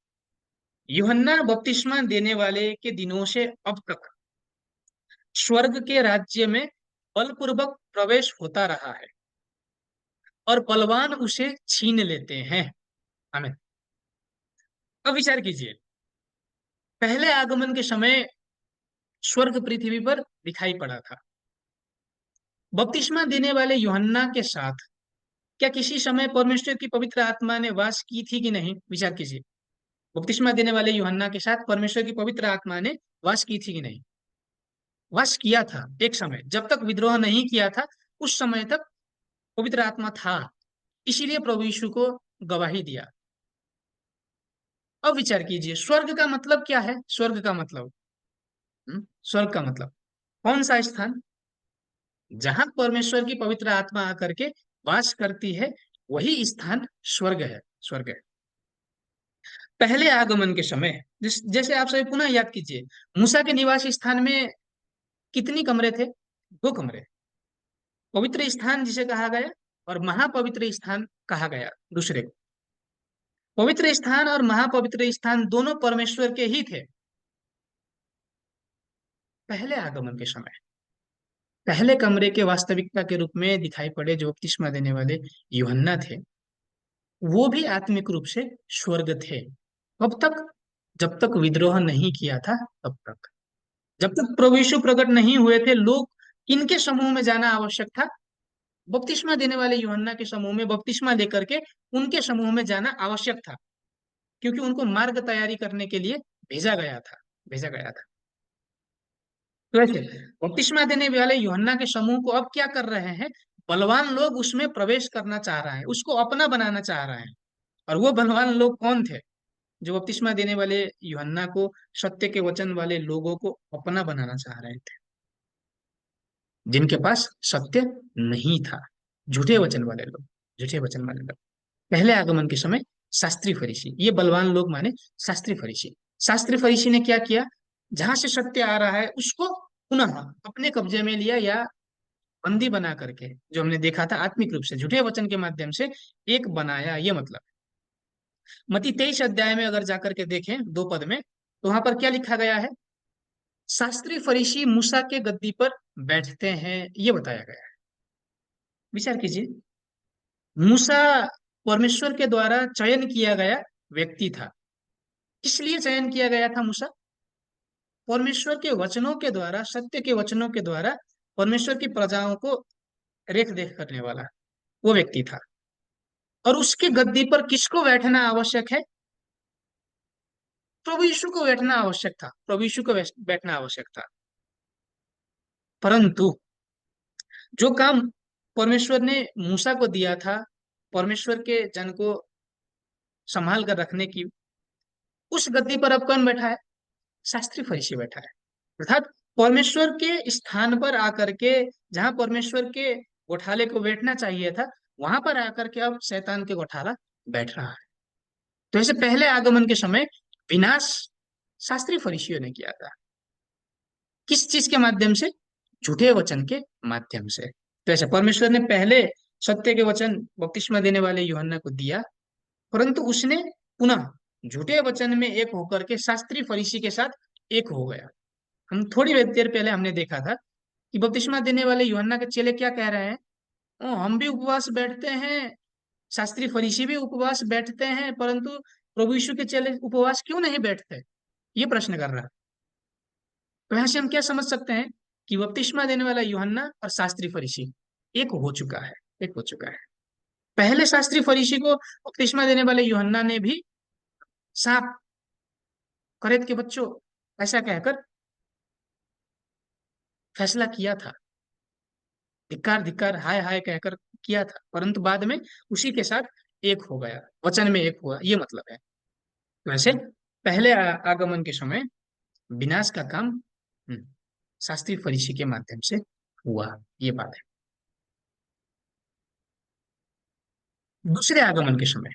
यूहन्ना बपतिस्मा देने वाले के दिनों से अब तक स्वर्ग के राज्य में बलपूर्वक प्रवेश होता रहा है और बलवान उसे छीन लेते हैं। हमें अब विचार कीजिए, पहले आगमन के समय स्वर्ग पृथ्वी पर दिखाई पड़ा था। बपतिस्मा देने वाले यूहन्ना के साथ क्या किसी समय परमेश्वर की पवित्र आत्मा ने वास की थी कि नहीं? विचार कीजिए। बपतिस्मा देने वाले यूहन्ना के साथ परमेश्वर की पवित्र आत्मा ने वास की थी कि नहीं? वास किया था एक समय, जब तक विद्रोह नहीं किया था उस समय तक पवित्र आत्मा था, इसीलिए प्रभु यीशु को गवाही दिया। अब विचार कीजिए, स्वर्ग का मतलब क्या है? स्वर्ग का मतलब, स्वर्ग का मतलब कौन सा स्थान? जहां परमेश्वर की पवित्र आत्मा आकर के वास करती है, वही स्थान स्वर्ग है, स्वर्ग है। पहले आगमन के समय जैसे आप सभी पुनः याद कीजिए, मूसा के निवास स्थान में कितनी कमरे थे? 2 कमरे। पवित्र स्थान जिसे कहा गया और महापवित्र स्थान कहा गया दूसरे को। पवित्र स्थान और महापवित्र स्थान दोनों परमेश्वर के ही थे पहले आगमन के समय। पहले कमरे के वास्तविकता के रूप में दिखाई पड़े जो बपतिस्मा देने वाले यूहन्ना थे, वो भी आत्मिक रूप से स्वर्ग थे। कब तक? जब तक विद्रोह नहीं किया था तब तक। जब तक प्रभु यीशु प्रकट नहीं हुए थे, लोग इनके समूह में जाना आवश्यक था। बपतिस्मा देने वाले यूहन्ना के समूह में बपतिस्मा लेकर के उनके समूह में जाना आवश्यक था, क्योंकि उनको मार्ग तैयारी करने के लिए भेजा गया था। तो ऐसे बपतिस्मा देने वाले यूहन्ना के समूह को अब क्या कर रहे हैं? बलवान लोग उसमें प्रवेश करना चाह रहे हैं, उसको अपना बनाना चाह रहे हैं। और वो बलवान लोग कौन थे? जो बपतिस्मा देने वाले यूहन्ना को, सत्य के वचन वाले लोगों को अपना बनाना चाह रहे थे, जिनके पास सत्य नहीं था। झूठे वचन वाले लोग, झूठे वचन वाले लोग। पहले आगमन के समय शास्त्री फरीसी, ये बलवान लोग माने शास्त्री फरीसी। शास्त्री फरीसी ने क्या किया? जहां से सत्य आ रहा है उसको पुनः अपने कब्जे में लिया, या बंदी बना करके, जो हमने देखा था आत्मिक रूप से झूठे वचन के माध्यम से एक बनाया, ये मतलब। मत्ती 23 अध्याय में अगर जाकर के देखें 2 पद में, तो वहां पर क्या लिखा गया है? शास्त्री फरीसी मूसा के गद्दी पर बैठते हैं, ये बताया गया है। विचार कीजिए। मूसा परमेश्वर के द्वारा चयन किया गया व्यक्ति था। किस लिए चयन किया गया था मूसा? परमेश्वर के वचनों के द्वारा, सत्य के वचनों के द्वारा परमेश्वर की प्रजाओं को रेख देख करने वाला वो व्यक्ति था। और उसके गद्दी पर किसको बैठना आवश्यक है? प्रभु यीशु को बैठना आवश्यक था, प्रभु यीशु को बैठना आवश्यक था। परंतु जो काम परमेश्वर ने मूसा को दिया था, परमेश्वर के जन को संभाल कर रखने की, उस गद्दी पर अब कौन बैठा है? शास्त्री फरीसी बैठा है। अर्थात परमेश्वर के स्थान पर आकर के, जहां परमेश्वर के गोठाले को बैठना चाहिए था, वहां पर आकर के अब शैतान के गोठाला बैठ रहा है। तो ऐसे पहले आगमन के समय विनाश शास्त्री फरीसियों ने किया था। किस चीज के माध्यम से? झूठे वचन के माध्यम से। तो ऐसे परमेश्वर ने पहले सत्य के वचन बपतिस्मा देने वाले यूहन्ना को दिया, परंतु उसने पुनः झूठे वचन में एक होकर के शास्त्री फरीसी के साथ एक हो गया। हम थोड़ी देर पहले हमने देखा था कि बपतिस्मा देने वाले यूहन्ना के चेले क्या कह रहे हैं? "ओ, हम भी उपवास बैठते हैं, शास्त्री फरीसी भी उपवास बैठते हैं, परंतु प्रभु यीशु के चेले उपवास क्यों नहीं बैठते?" ये प्रश्न कर रहा है। तो यहाँ से हम क्या समझ सकते हैं कि बपतिस्मा देने वाला यूहन्ना और शास्त्री फरीसी एक हो चुका है, एक हो चुका है। पहले शास्त्री फरीसी को बपतिस्मा देने वाले यूहन्ना ने भी साफ करेत के बच्चों ऐसा कहकर फैसला किया था, धिक्कार धिक्कार हाय हाय कहकर किया था, परंतु बाद में उसी के साथ एक हो गया, वचन में एक हुआ, ये मतलब है। वैसे पहले आगमन के समय विनाश का काम शास्त्री फरीसी के माध्यम से हुआ, ये बात है। दूसरे आगमन के समय,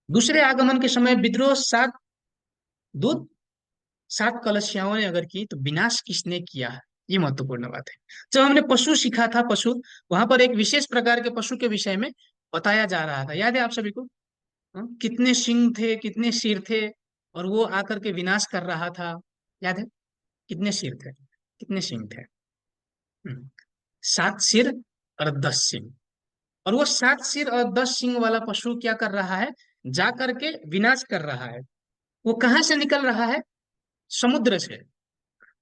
दूसरे आगमन के समय विद्रोह सात दूत, सात कलशियाओं ने अगर की, तो विनाश किसने किया? ये महत्वपूर्ण बात है। जब हमने पशु सीखा था, पशु, वहां पर एक विशेष प्रकार के पशु के विषय में बताया जा रहा था, याद है आप सभी को? हाँ? कितने सिंह थे, कितने सिर थे, और वो आकर के विनाश कर रहा था, याद है? कितने सिर थे, कितने सिंह थे? हम्म, 7 सिर और 10 सिंह। और वो 7 सिर और 10 सिंह वाला पशु क्या कर रहा है? जा करके विनाश कर रहा है। वो कहाँ से निकल रहा है? समुद्र से।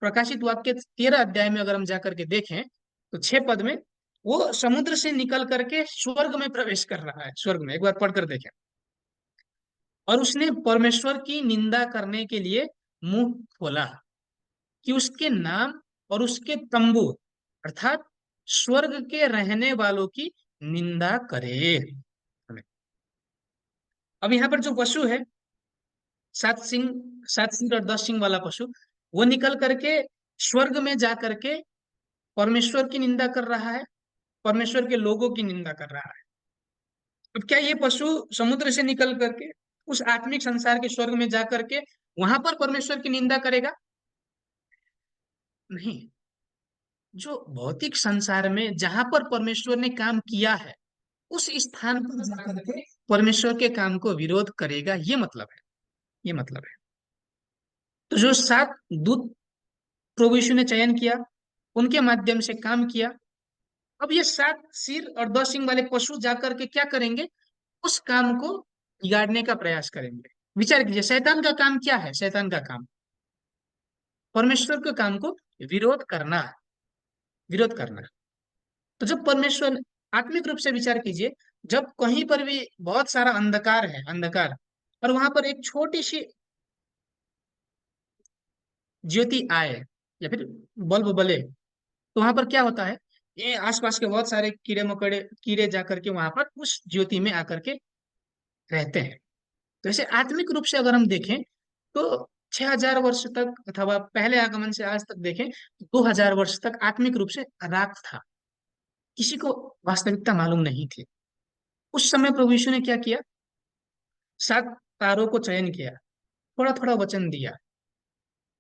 प्रकाशित वाक्य 13 अध्याय में अगर हम जाकर के देखें, तो 6 पद में वो समुद्र से निकल करके स्वर्ग में प्रवेश कर रहा है। स्वर्ग में, एक बार पढ़कर देखें। और उसने परमेश्वर की निंदा करने के लिए मुंह खोला, कि उसके नाम और उसके तंबू, अर्थात स्वर्ग के रहने वालों की निंदा करे। अब यहाँ पर जो पशु है, 7 सिंह, 7 सिंह और 10 सिंह वाला पशु, वो निकल करके स्वर्ग में जा करके परमेश्वर की निंदा कर रहा है, परमेश्वर के लोगों की निंदा कर रहा है। अब क्या ये पशु समुद्र से निकल करके उस आत्मिक संसार के स्वर्ग में जा करके वहां पर परमेश्वर की निंदा करेगा? नहीं। जो भौतिक संसार में जहां पर परमेश्वर ने काम किया है, उस स्थान पर जाकर के परमेश्वर के काम को विरोध करेगा, ये मतलब है, ये मतलब है। तो जो 7 दूत प्रभु यीशु ने चयन किया, उनके माध्यम से काम किया। अब ये 7 सिर और 10 सिंग वाले पशु जाकर के क्या करेंगे? उस काम को बिगाड़ने का प्रयास करेंगे। विचार कीजिए, शैतान का काम क्या है? शैतान का काम परमेश्वर के काम को विरोध करना, विरोध करना। तो जब परमेश्वर, आत्मिक रूप से विचार कीजिए, जब कहीं पर भी बहुत सारा अंधकार है, अंधकार, और वहां पर एक छोटी सी ज्योति आए या फिर बल्ब बले, तो वहां पर क्या होता है? ये आसपास के बहुत सारे कीड़े मकोड़े, कीड़े जाकर के वहां पर उस ज्योति में आकर के रहते हैं। तो ऐसे आत्मिक रूप से अगर हम देखें तो 6,000 वर्ष तक, अथवा पहले आगमन से आज तक देखें तो 2,000 वर्ष तक आत्मिक रूप से रात था। किसी को वास्तविकता मालूम नहीं थी। उस समय प्रभु यीशु ने क्या किया? 7 तारों को चयन किया, थोड़ा थोड़ा वचन दिया,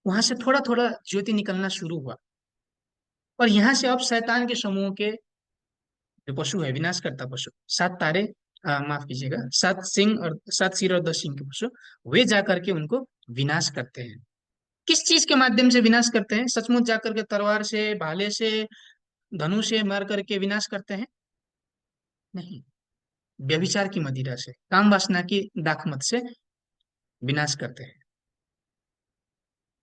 वहां से थोड़ा थोड़ा ज्योति निकलना शुरू हुआ। और यहाँ से अब शैतान के समूह के जो पशु है, विनाश करता पशु, 7 तारे, माफ कीजिएगा, 7 सिंह और 7 सिर और 10 सिंह के पशु, वे जाकर के उनको विनाश करते हैं। किस चीज के माध्यम से विनाश करते हैं? सचमुच जाकर के तलवार से, भाले से, धनुष से मार करके विनाश करते हैं? नहीं, व्यभिचार की मदिरा से, काम वासना की दाखमत से विनाश करते हैं।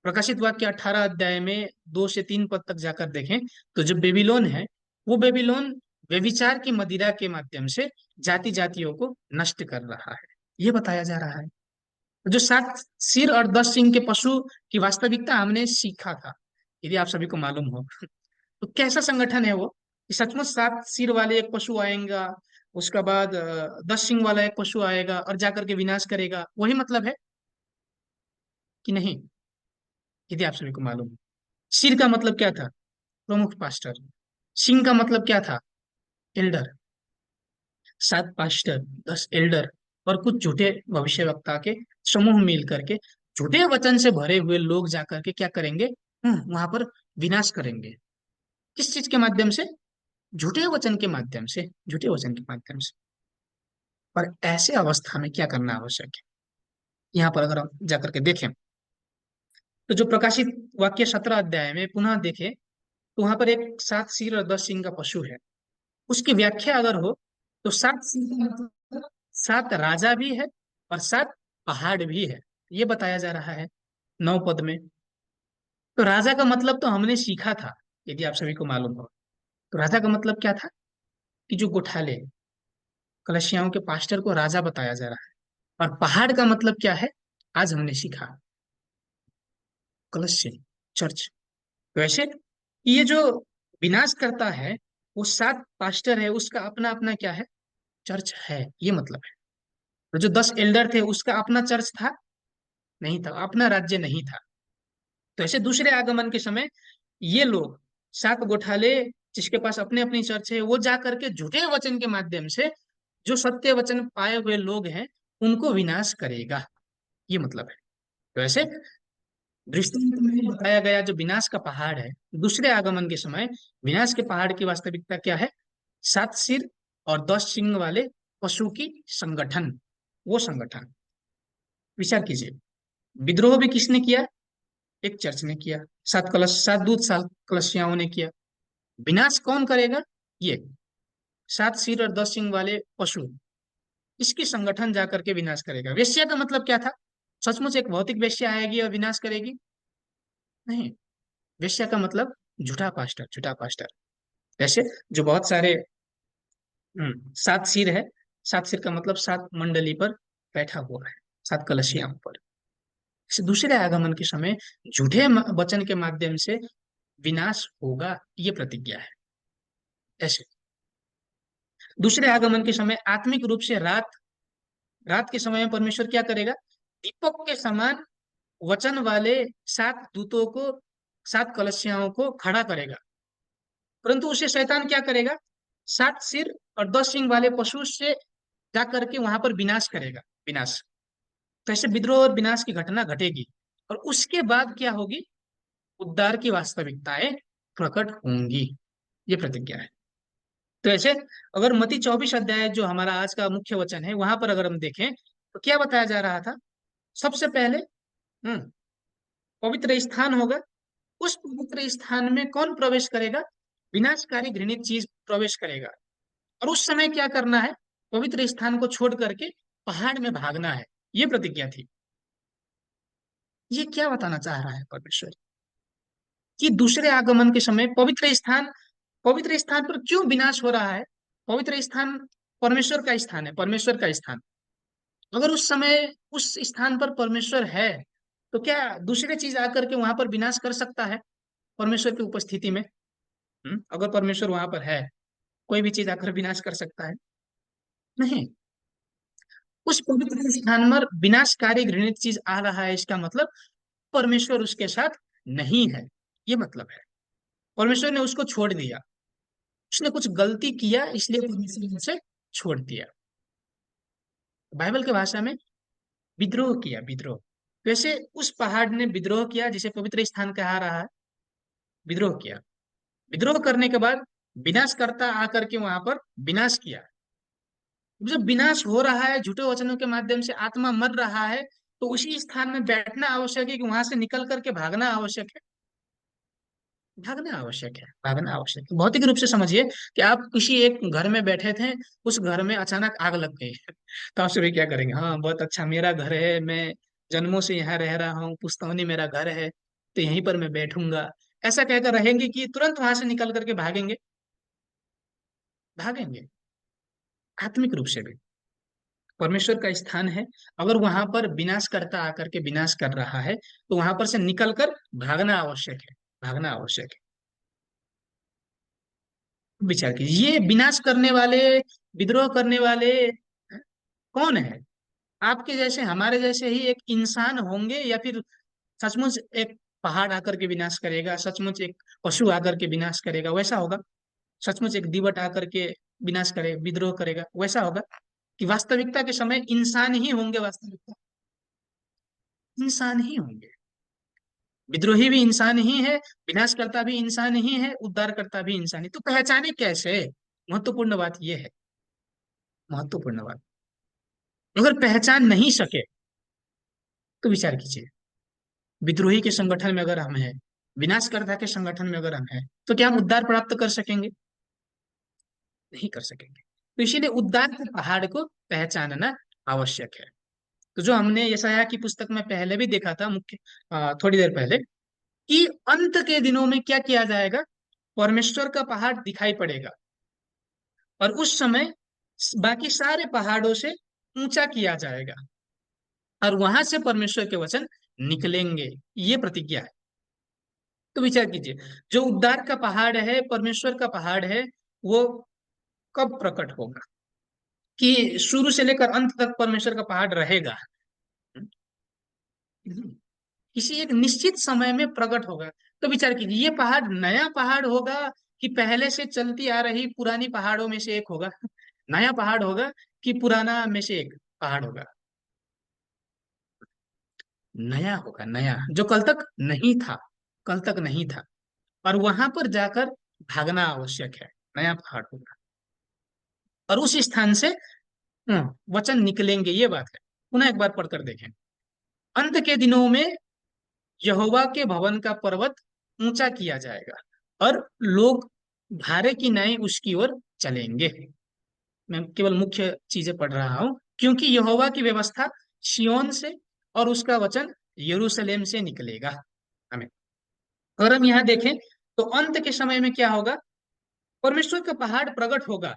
प्रकाशित वाक्य 18 अध्याय में 2 से 3 पद तक जाकर देखें तो जो बेबीलोन है, वो बेबीलोन व्यभिचार की मदिरा के माध्यम से जाति जातियों को नष्ट कर रहा है, ये बताया जा रहा है। जो 7 सिर और 10 सिंह के पशु की वास्तविकता हमने सीखा था, यदि आप सभी को मालूम हो, तो कैसा संगठन है वो? कि सचमुच 7 सिर वाले एक पशु आएगा, उसके बाद 10 सिंह वाला एक पशु आएगा और जाकर के विनाश करेगा, वही मतलब है कि नहीं? यदि आप सभी को मालूम हो, सिर का मतलब क्या था? प्रमुख पास्टर। सिंह का मतलब क्या था? एल्डर। 7 पास्टर, 10 एल्डर और कुछ झूठे भविष्यवक्ता के समूह मिल करके झूठे वचन से भरे हुए लोग जाकर के क्या करेंगे? वहां पर विनाश करेंगे। किस चीज के माध्यम से? झूठे वचन के माध्यम से, झूठे वचन के माध्यम से। पर ऐसे अवस्था में क्या करना आवश्यक है? यहाँ पर अगर हम जाकर के देखें तो जो प्रकाशित वाक्य 17 अध्याय में पुनः देखें तो वहां पर एक 7 सिर और 10 सिंह का पशु है। उसकी व्याख्या अगर हो तो 7 सिंह का मतलब 7 राजा भी है और 7 पहाड़ भी है, ये बताया जा रहा है 9 पद में। तो राजा का मतलब तो हमने सीखा था, यदि आप सभी को मालूम हो। तो राजा का मतलब क्या था? कि जो गोठाले, कलशियाओं के पास्टर को राजा बताया जा रहा है। और पहाड़ का मतलब क्या है? आज हमने सीखा, कलश, चर्च। वैसे ये जो विनाश करता है, वो 7 पास्टर है, उसका अपना अपना क्या है? चर्च है, ये मतलब है। तो जो 10 एल्डर थे, उसका अपना चर्च था? नहीं था, अपना राज्य नहीं था। तो ऐसे दूसरे आगमन के समय ये लोग, 7 गोठाले, जिसके पास अपने अपनी चर्च है, वो जा करके झूठे वचन के माध्यम से जो सत्य वचन पाए हुए लोग हैं, उनको विनाश करेगा, ये मतलब है। तो ऐसे दृष्टांत में बताया गया जो विनाश का पहाड़ है, दूसरे आगमन के समय विनाश के पहाड़ की वास्तविकता क्या है? 7 सिर और 10 सिंग वाले पशु की संगठन, वो संगठन। विचार कीजिए, विद्रोह भी किसने किया? एक चर्च ने किया। 7 कलश, 7 दूत, 7 कलशियाओं ने किया। विनाश कौन करेगा? ये 7 सिर और 10 सिंग वाले पशु, इसकी संगठन जाकर के विनाश करेगा। वेश्या का मतलब क्या था? सचमुच एक भौतिक वेश्या आएगी और विनाश करेगी? नहीं, वेश्या का मतलब झूठा पास्टर, झूठा पास्टर। जैसे जो बहुत सारे 7 सिर है, 7 सिर का मतलब 7 मंडली पर बैठा हुआ है, 7 कलशियाओं पर। इसे दूसरे आगमन के समय झूठे वचन के माध्यम से विनाश होगा, ये प्रतिज्ञा है। ऐसे दूसरे आगमन के समय आत्मिक रूप से रात, रात के समय में परमेश्वर क्या करेगा? दीपक के समान वचन वाले 7 दूतों को, 7 कलशियाओं को खड़ा करेगा। परंतु उसे शैतान क्या करेगा? 7 सिर और 10 सिंग वाले पशु से जाकर के वहां पर विनाश करेगा, विनाश। तो ऐसे विद्रोह और विनाश की घटना घटेगी। और उसके बाद क्या होगी? उद्धार की वास्तविकताएं प्रकट होंगी, ये प्रतिज्ञा है। तो ऐसे अगर मत्ती 24 अध्याय जो हमारा आज का मुख्य वचन है वहां पर अगर हम देखें तो क्या बताया जा रहा था। सबसे पहले पवित्र स्थान होगा। उस पवित्र स्थान में कौन प्रवेश करेगा? विनाशकारी घृणित चीज प्रवेश करेगा। और उस समय क्या करना है? पवित्र स्थान को छोड़ करके पहाड़ में भागना है। ये प्रतिज्ञा थी। ये क्या बताना चाह रहा है परमेश्वर? कि दूसरे आगमन के समय पवित्र स्थान पर क्यों विनाश हो रहा है? पवित्र स्थान परमेश्वर का स्थान है, परमेश्वर का स्थान। अगर उस समय उस स्थान पर परमेश्वर है तो क्या दूसरे चीज आकर के वहां पर विनाश कर सकता है परमेश्वर की उपस्थिति में? अगर परमेश्वर वहां पर है, कोई भी चीज आकर विनाश कर सकता है? नहीं। उस पवित्र स्थान पर विनाशकारी घृणित चीज आ रहा है, इसका मतलब परमेश्वर उसके साथ नहीं है। ये मतलब है। परमेश्वर ने उसको छोड़ दिया। उसने कुछ गलती किया इसलिए परमेश्वर ने उसे छोड़ दिया। बाइबल के भाषा में विद्रोह किया, विद्रोह। वैसे उस पहाड़ ने विद्रोह किया जिसे पवित्र स्थान कहा रहा है। विद्रोह किया। विद्रोह करने के बाद विनाशकर्ता आकर के वहां पर विनाश किया। जब विनाश हो रहा है, झूठे वचनों के माध्यम से आत्मा मर रहा है, तो उसी स्थान में बैठना आवश्यक है कि वहां से निकल करके भागना आवश्यक है। भागना आवश्यक है, भागना आवश्यक है। भौतिक रूप से समझिए कि आप किसी एक घर में बैठे थे, उस घर में अचानक आग लग गई तो आप सुबह क्या करेंगे? हाँ, बहुत अच्छा, मेरा घर है, मैं जन्मों से यहाँ रह रहा हूँ, पुश्तौनी मेरा घर है, तो यहीं पर मैं बैठूंगा, ऐसा कहकर रहेंगे कि तुरंत वहां से निकल करके भागेंगे? भागेंगे। आत्मिक रूप से भी परमेश्वर का स्थान है। अगर वहां पर विनाशकर्ता आकर के विनाश कर रहा है तो वहां पर से निकलकर भागना आवश्यक है। भागना आवश्यक है। विचार कीजिए, ये विनाश करने वाले, विद्रोह करने वाले कौन है? आपके जैसे, हमारे जैसे ही एक इंसान होंगे, या फिर सचमुच एक पहाड़ आकर के विनाश करेगा, सचमुच एक पशु आकर के विनाश करेगा, वैसा होगा? सचमुच एक दीवट आकर के विनाश करे, विद्रोह करेगा, वैसा होगा? कि वास्तविकता के समय इंसान ही होंगे? वास्तविकता इंसान ही होंगे। विद्रोही भी इंसान ही है, विनाशकर्ता भी इंसान ही है, उद्धारकर्ता भी इंसान ही। तो पहचाने कैसे? महत्वपूर्ण बात यह है। महत्वपूर्ण बात, अगर पहचान नहीं सके तो विचार कीजिए। विद्रोही के संगठन में अगर हम हैं, विनाशकर्ता के संगठन में अगर हम हैं, तो क्या हम उद्धार प्राप्त कर सकेंगे? नहीं कर सकेंगे। तो इसीलिए उद्धार के पहाड़ को पहचानना आवश्यक है। तो जो हमने यशायाह की पुस्तक में पहले भी देखा था, मुख्य थोड़ी देर पहले, कि अंत के दिनों में क्या किया जाएगा? परमेश्वर का पहाड़ दिखाई पड़ेगा, और उस समय बाकी सारे पहाड़ों से ऊंचा किया जाएगा, और वहां से परमेश्वर के वचन निकलेंगे। ये प्रतिज्ञा है। तो विचार कीजिए, जो उद्धार का पहाड़ है, परमेश्वर का पहाड़ है, वो कब प्रकट होगा? कि शुरू से लेकर अंत तक परमेश्वर का पहाड़ रहेगा? किसी एक निश्चित समय में प्रकट होगा। तो विचार कीजिए, ये पहाड़ नया पहाड़ होगा कि पहले से चलती आ रही पुरानी पहाड़ों में से एक होगा? नया पहाड़ होगा कि पुराना में से एक पहाड़ होगा? नया होगा, नया, जो कल तक नहीं था। कल तक नहीं था। और वहां पर जाकर भागना आवश्यक है। नया पहाड़ होगा, और उस स्थान से वचन निकलेंगे। ये बात है। पुनः एक बार पढ़कर देखें। अंत के दिनों में यहोवा के भवन का पर्वत ऊंचा किया जाएगा, और लोग भारे की नाई उसकी ओर चलेंगे। मैं केवल मुख्य चीजें पढ़ रहा हूं, क्योंकि यहोवा की व्यवस्था सिय्योन से और उसका वचन यरूशलेम से निकलेगा। हमें, अगर हम यहाँ देखें तो अंत के समय में क्या होगा? परमेश्वर का पहाड़ प्रकट होगा,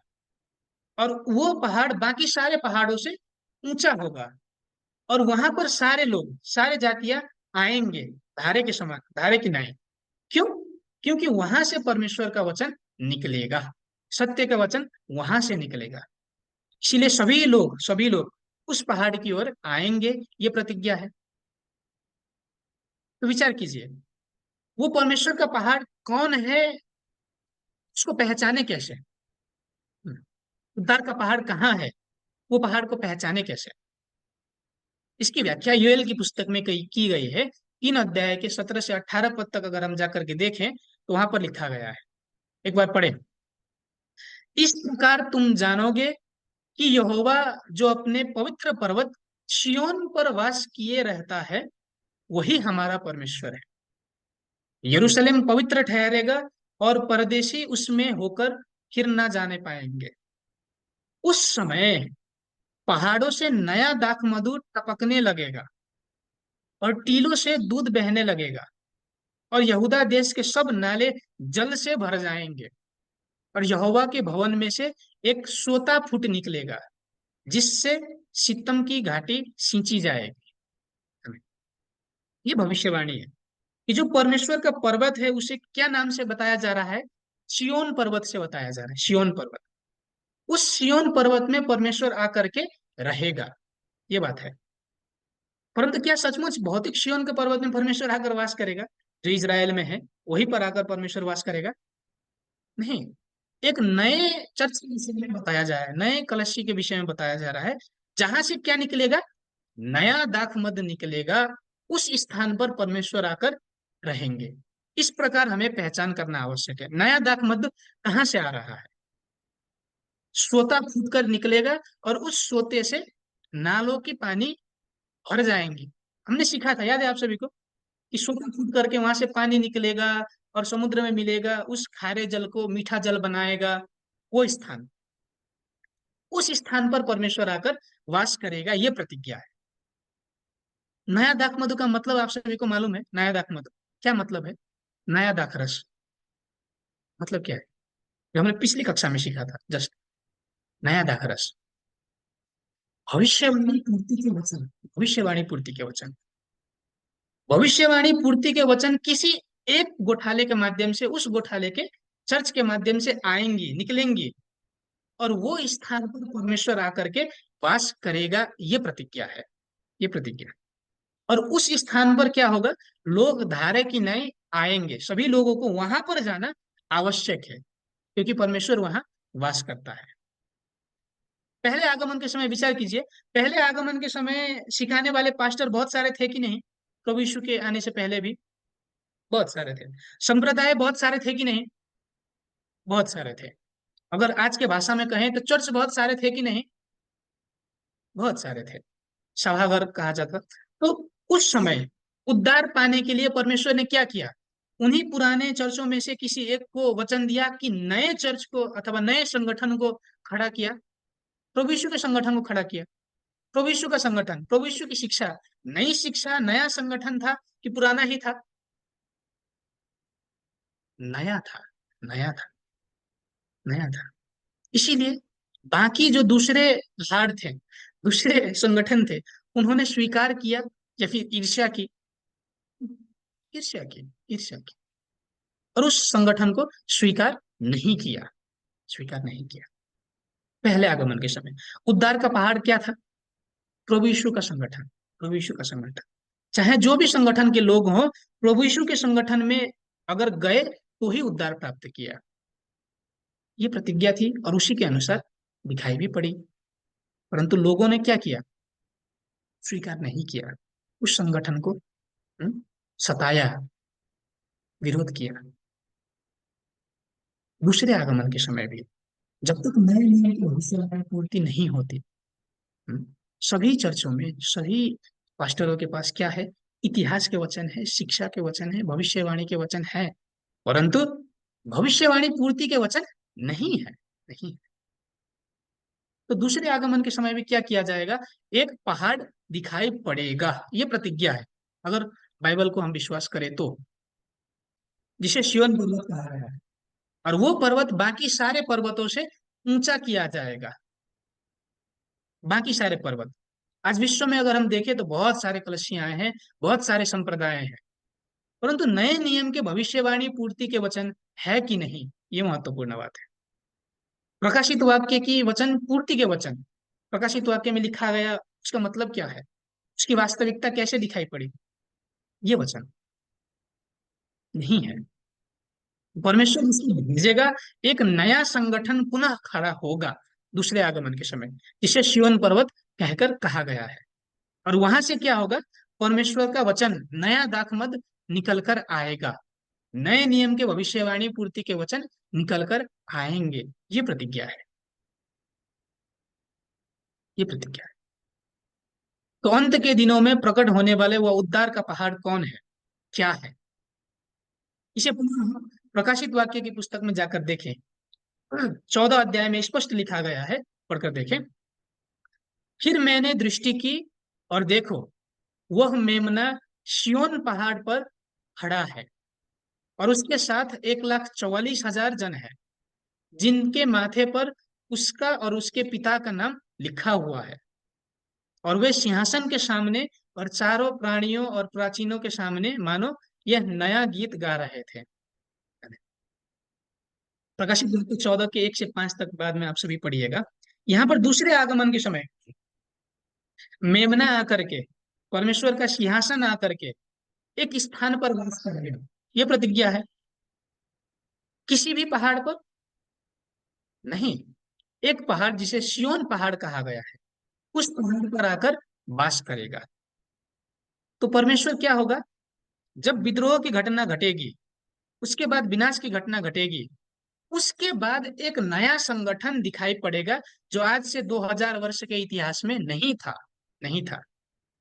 और वो पहाड़ बाकी सारे पहाड़ों से ऊंचा होगा, और वहां पर सारे लोग, सारे जातियां आएंगे धारे के समान, धारे की नाई। क्यों? क्योंकि वहां से परमेश्वर का वचन निकलेगा। सत्य का वचन वहां से निकलेगा। इसीलिए सभी लोग उस पहाड़ की ओर आएंगे। ये प्रतिज्ञा है। तो विचार कीजिए, वो परमेश्वर का पहाड़ कौन है? उसको पहचाने कैसे? उद्धार का पहाड़ कहाँ है? वो पहाड़ को पहचाने कैसे? इसकी व्याख्या यूएल की पुस्तक में की गई है। 3 अध्याय के 17 से 18 पद तक अगर हम जाकर के देखें तो वहां पर लिखा गया है। एक बार पढ़े। इस प्रकार तुम जानोगे कि यहोवा जो अपने पवित्र पर्वत सिय्योन पर वास किए रहता है, वही हमारा परमेश्वर है। यरूशलेम पवित्र ठहरेगा और परदेशी उसमें होकर फिर ना जाने पाएंगे। उस समय पहाड़ों से नया दाखमधु टपकने लगेगा और टीलों से दूध बहने लगेगा, और यहूदा देश के सब नाले जल से भर जाएंगे। और यहोवा के भवन में से एक सोता फूट निकलेगा, जिससे सित्तम की घाटी सींची जाएगी। ये भविष्यवाणी है कि जो परमेश्वर का पर्वत है उसे क्या नाम से बताया जा रहा है? सिय्योन पर्वत से बताया जा रहा है। सिय्योन पर्वत, उस सिय्योन पर्वत में परमेश्वर आकर के रहेगा, ये बात है। परंतु क्या सचमुच भौतिक सिय्योन के पर्वत में परमेश्वर आकर वास करेगा? जो इजराइल में है वहीं पर आकर परमेश्वर वास करेगा? नहीं। एक नए चर्च के विषय में बताया जा रहा है, नए कलशी के विषय में बताया जा रहा है, जहां से क्या निकलेगा? नया दाखमध निकलेगा। उस स्थान पर परमेश्वर आकर रहेंगे। इस प्रकार हमें पहचान करना आवश्यक है। नया दाखमध कहाँ से आ रहा है? सोता फूट कर निकलेगा, और उस सोते से नालों की पानी भर जाएंगी। हमने सीखा था, याद है आप सभी को, कि सोता फूट करके वहां से पानी निकलेगा और समुद्र में मिलेगा, उस खारे जल को मीठा जल बनाएगा। वो स्थान, उस स्थान पर परमेश्वर आकर वास करेगा, ये प्रतिज्ञा है। नया दाख मधु का मतलब आप सभी को मालूम है? नया दाख मधु क्या मतलब है? नया दाख रस मतलब क्या है? जो हमने पिछली कक्षा में सीखा था जस्ट। नया दाख रस भविष्यवाणी पूर्ति के वचन, भविष्यवाणी पूर्ति के वचन, भविष्यवाणी पूर्ति के वचन किसी एक गोठाले के माध्यम से, उस गोठाले के चर्च के माध्यम से आएंगी, निकलेंगी, और वो स्थान पर परमेश्वर आकर के वास करेगा। ये प्रतिज्ञा है, ये प्रतिज्ञा। और उस स्थान पर क्या होगा? लोग धारे की नए आएंगे। सभी लोगों को वहां पर जाना आवश्यक है, क्योंकि परमेश्वर वहां वास करता है। पहले आगमन के समय विचार कीजिए। पहले आगमन के समय सिखाने वाले पास्टर बहुत सारे थे कि नहीं? प्रभु यीशु के आने से पहले भी बहुत सारे थे। संप्रदाय बहुत सारे थे कि नहीं? बहुत सारे थे। अगर आज के भाषा में कहें तो चर्च बहुत सारे थे कि नहीं? बहुत सारे थे। सभाघर कहा जाता। तो उस समय उद्धार पाने के लिए परमेश्वर ने क्या किया? उन्हीं पुराने चर्चों में से किसी एक को वचन दिया कि नए चर्च को अथवा नए संगठन को खड़ा किया। प्रभु यीशु के संगठन को खड़ा किया। प्रभु यीशु का संगठन, प्रभु यीशु की शिक्षा, नई शिक्षा, नया संगठन था कि पुराना ही था? नया था, नया था, नया था। इसीलिए बाकी जो दूसरे भाड़ थे, दूसरे संगठन थे, उन्होंने स्वीकार किया या फिर ईर्ष्या की? ईर्ष्या की, ईर्ष्या की, और उस संगठन को स्वीकार नहीं किया, स्वीकार नहीं किया। पहले आगमन के समय उद्धार का पहाड़ क्या था? प्रभु यीशु का संगठन, प्रभु यीशु का संगठन। चाहे जो भी संगठन के लोग हों, प्रभु यीशु के संगठन में अगर गए तो ही उद्धार प्राप्त किया। ये प्रतिज्ञा थी और उसी के अनुसार दिखाई भी पड़ी। परंतु लोगों ने क्या किया? स्वीकार नहीं किया। उस संगठन को सताया, विरोध किया। दूसरे आगमन के समय भी जब तक नए नियम की भविष्यवाणी पूर्ति नहीं होती, हम्म, सभी चर्चों में, सभी पास्टरों के पास क्या है? इतिहास के वचन है, शिक्षा के वचन है, भविष्यवाणी के वचन है, परंतु भविष्यवाणी पूर्ति के वचन नहीं है, नहीं। तो दूसरे आगमन के समय में क्या किया जाएगा? एक पहाड़ दिखाई पड़ेगा, ये प्रतिज्ञा है, अगर बाइबल को हम विश्वास करें तो, जिसे सिय्योन पर्वत कहा गया है। और वो पर्वत बाकी सारे पर्वतों से ऊंचा किया जाएगा। बाकी सारे पर्वत, आज विश्व में अगर हम देखें तो बहुत सारे कलशियां हैं, बहुत सारे संप्रदाय हैं, परंतु नए नियम के भविष्यवाणी पूर्ति के वचन है कि नहीं, ये महत्वपूर्ण बात है। प्रकाशित वाक्य की वचन पूर्ति के वचन, प्रकाशित वाक्य में लिखा गया, उसका मतलब क्या है? उसकी वास्तविकता कैसे दिखाई पड़ी? ये वचन नहीं है। परमेश्वर उसको भेजेगा, एक नया संगठन पुनः खड़ा होगा दूसरे आगमन के समय, जिसे सिय्योन पर्वत कहकर कहा गया है। और वहां से क्या होगा? परमेश्वर का वचन नया दाखमध निकल कर आएगा। नए नियम के भविष्यवाणी पूर्ति के वचन निकल कर आएंगे। ये प्रतिज्ञा है, ये प्रतिज्ञा है। तो अंत के दिनों में प्रकट होने वाले वह उद्धार का पहाड़ कौन है, क्या है? इसे पुनः हम प्रकाशित वाक्य की पुस्तक में जाकर देखें। 14 अध्याय में स्पष्ट लिखा गया है, पढ़कर देखें। फिर मैंने दृष्टि की, और देखो, वह मेमना सिय्योन पहाड़ पर खड़ा है, और उसके साथ 1,44,000 जन है, जिनके माथे पर उसका और उसके पिता का नाम लिखा हुआ है। और वे सिंहासन के सामने और चारों प्राणियों और प्राचीनों के सामने मानो यह नया गीत गा रहे थे। प्रकाशित वाक्य 14 के 1 से 5 तक बाद में आप सभी पढ़िएगा। यहाँ पर दूसरे आगमन के समय मेमना आकर के, परमेश्वर का सिंहासन आकर के एक स्थान पर वास करेगा। ये प्रतिज्ञा है। किसी भी पहाड़ पर नहीं, एक पहाड़ जिसे सिय्योन पहाड़ कहा गया है, उस पहाड़ पर आकर वास करेगा। तो परमेश्वर क्या होगा, जब विद्रोह की घटना घटेगी, उसके बाद विनाश की घटना घटेगी, उसके बाद एक नया संगठन दिखाई पड़ेगा, जो आज से 2000 वर्ष के इतिहास में नहीं था, नहीं था,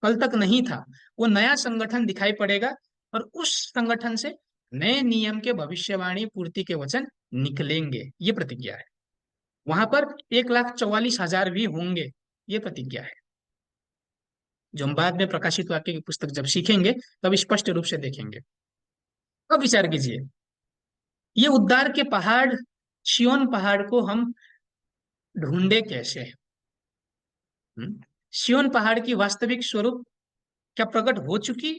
कल तक नहीं था। वो नया संगठन दिखाई पड़ेगा, और उस संगठन से नए नियम के भविष्यवाणी पूर्ति के वचन निकलेंगे। ये प्रतिज्ञा है। वहां पर 1,44,000 भी होंगे। ये प्रतिज्ञा है, जो हम बाद में प्रकाशित वाक्य की पुस्तक जब सीखेंगे तब स्पष्ट रूप से देखेंगे। अब विचार कीजिए, ये उद्धार के पहाड़, सिय्योन पहाड़ को हम ढूंढे कैसे? सिय्योन पहाड़ की वास्तविक स्वरूप क्या प्रकट हो चुकी,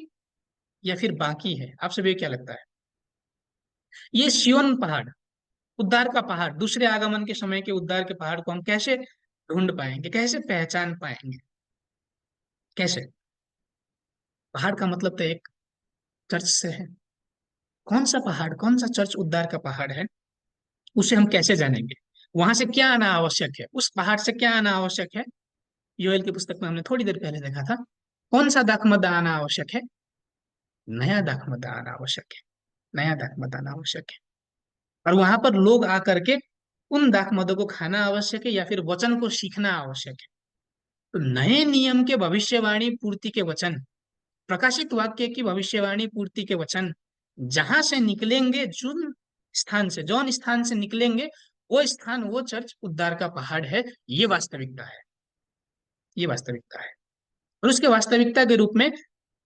या फिर बाकी है? आप सभी को क्या लगता है? ये सिय्योन पहाड़, उद्धार का पहाड़, दूसरे आगमन के समय के उद्धार के पहाड़ को हम कैसे ढूंढ पाएंगे, कैसे पहचान पाएंगे, कैसे? पहाड़ का मतलब तो एक चर्च से है। कौन सा पहाड़, कौन सा चर्च उद्धार का पहाड़ है, उसे हम कैसे जानेंगे? वहां से क्या आना आवश्यक है, उस पहाड़ से क्या आना आवश्यक है? योएल की पुस्तक में हमने थोड़ी देर पहले देखा था। कौन सा दाखमध आना आवश्यक है? नया दाखमध आना आवश्यक है, नया दाखमध आना आवश्यक है। और वहां पर लोग आकर के उन दाखमधों को खाना आवश्यक है, या फिर वचन को सीखना आवश्यक है। तो नए नियम के भविष्यवाणी पूर्ति के वचन, प्रकाशित वाक्य की भविष्यवाणी पूर्ति के वचन जहां से निकलेंगे, जौन स्थान से निकलेंगे, वो स्थान, वो चर्च उद्धार का पहाड़ है। ये वास्तविकता है, ये वास्तविकता है। और उसके वास्तविकता के रूप में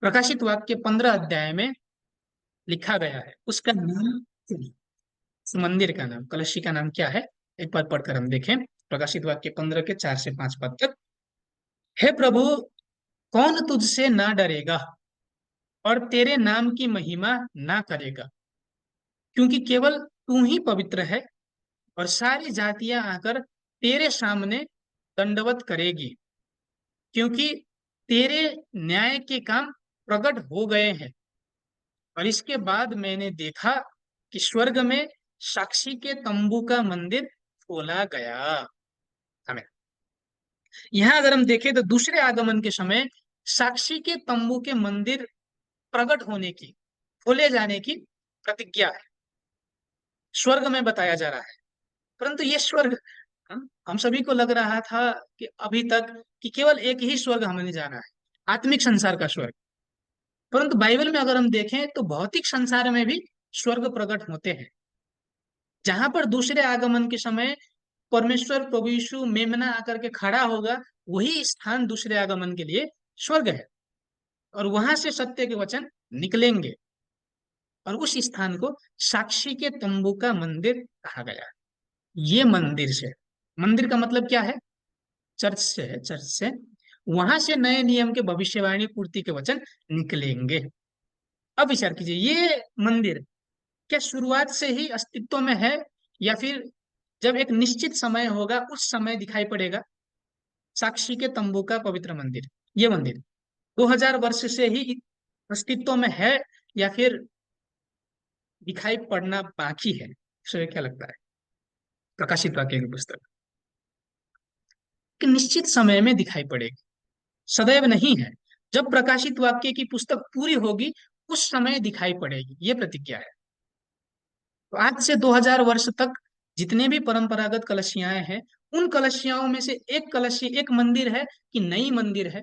प्रकाशित वाक्य 15 अध्याय में लिखा गया है। उसका नाम, उस मंदिर का नाम, कलशी का नाम क्या है? एक बार पढ़कर हम देखें। प्रकाशित वाक्य 15 के 4 से 5 पद तक। हे प्रभु, कौन तुझसे ना डरेगा और तेरे नाम की महिमा ना करेगा, क्योंकि केवल तू ही पवित्र है, और सारी जातियां आकर तेरे सामने दंडवत करेगी, क्योंकि तेरे न्याय के काम प्रकट हो गए हैं। और इसके बाद मैंने देखा कि स्वर्ग में साक्षी के तंबू का मंदिर खोला गया। हमें यहाँ अगर हम देखें तो दूसरे आगमन के समय साक्षी के तंबू के मंदिर प्रकट होने की, खोले जाने की प्रतिज्ञा है, स्वर्ग में बताया जा रहा है। परंतु ये स्वर्ग, हम सभी को लग रहा था कि अभी तक कि केवल एक ही स्वर्ग हमने जाना है, आत्मिक संसार का स्वर्ग। परंतु बाइबल में अगर हम देखें तो भौतिक संसार में भी स्वर्ग प्रकट होते हैं। जहां पर दूसरे आगमन के समय परमेश्वर प्रभु यीशु मेमना आकर के खड़ा होगा, वही स्थान दूसरे आगमन के लिए स्वर्ग है। और वहां से सत्य के वचन निकलेंगे, और उस स्थान को साक्षी के तंबू का मंदिर कहा गया। ये मंदिर से, मंदिर का मतलब क्या है? चर्च से है, चर्च से। वहां से नए नियम के भविष्यवाणी पूर्ति के वचन निकलेंगे। अब विचार कीजिए, ये मंदिर क्या शुरुआत से ही अस्तित्व में है, या फिर जब एक निश्चित समय होगा उस समय दिखाई पड़ेगा? साक्षी के तंबू का पवित्र मंदिर, ये मंदिर 2000 वर्ष से ही अस्तित्व में है, या फिर दिखाई पड़ना बाकी है? इससे क्या लगता है? प्रकाशित वाक्य की पुस्तक कि निश्चित समय में दिखाई पड़ेगी, सदैव नहीं है। जब प्रकाशित वाक्य की पुस्तक पूरी होगी, उस समय दिखाई पड़ेगी। ये प्रतिज्ञा है। तो आज से 2000 वर्ष तक जितने भी परंपरागत कलशियाएं हैं, उन कलशियाओं में से एक कलशी, एक मंदिर है कि नई मंदिर है?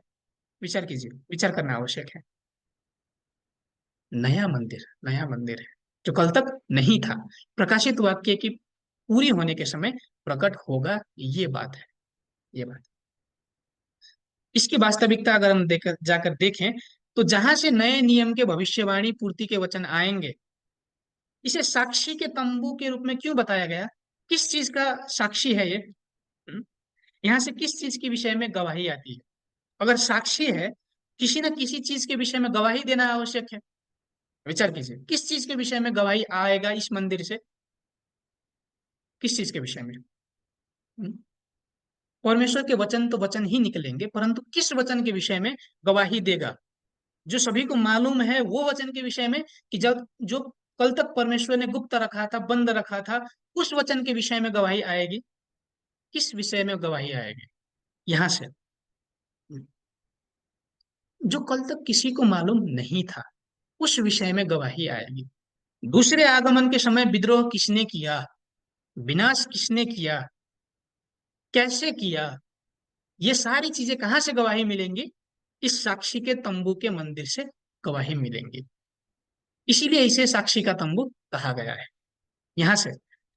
विचार कीजिए, विचार करना आवश्यक है। नया मंदिर, नया मंदिर है जो कल तक नहीं था। प्रकाशित वाक्य की पूरी होने के समय प्रकट होगा, ये बात है, ये बात। इसकी वास्तविकता अगर हम जाकर देखें, तो जहां से नए नियम के भविष्यवाणी पूर्ति के वचन आएंगे, इसे साक्षी के तंबू के रूप में क्यों बताया गया? किस चीज का साक्षी है ये? हम्म? यहाँ से किस चीज के विषय में गवाही आती है? अगर साक्षी है, किसी न किसी चीज के विषय में गवाही देना आवश्यक है। विचार कीजिए, किस चीज के विषय में गवाही आएगा इस मंदिर से? किस चीज के विषय में? हम्म? परमेश्वर के वचन तो वचन ही निकलेंगे, परंतु किस वचन के विषय में गवाही देगा? जो सभी को मालूम है वो वचन के विषय में, कि जब जो कल तक परमेश्वर ने गुप्त रखा था, बंद रखा था, उस वचन के विषय में गवाही आएगी? किस विषय में गवाही आएगी यहां से? जो कल तक किसी को मालूम नहीं था, उस विषय में गवाही आएगी। दूसरे आगमन के समय विद्रोह किसने किया, विनाश किसने किया, कैसे किया, ये सारी चीजें कहां से गवाही मिलेंगी? इस साक्षी के तंबू के मंदिर से गवाही मिलेंगी। इसीलिए इसे साक्षी का तंबू कहा गया है। यहां से,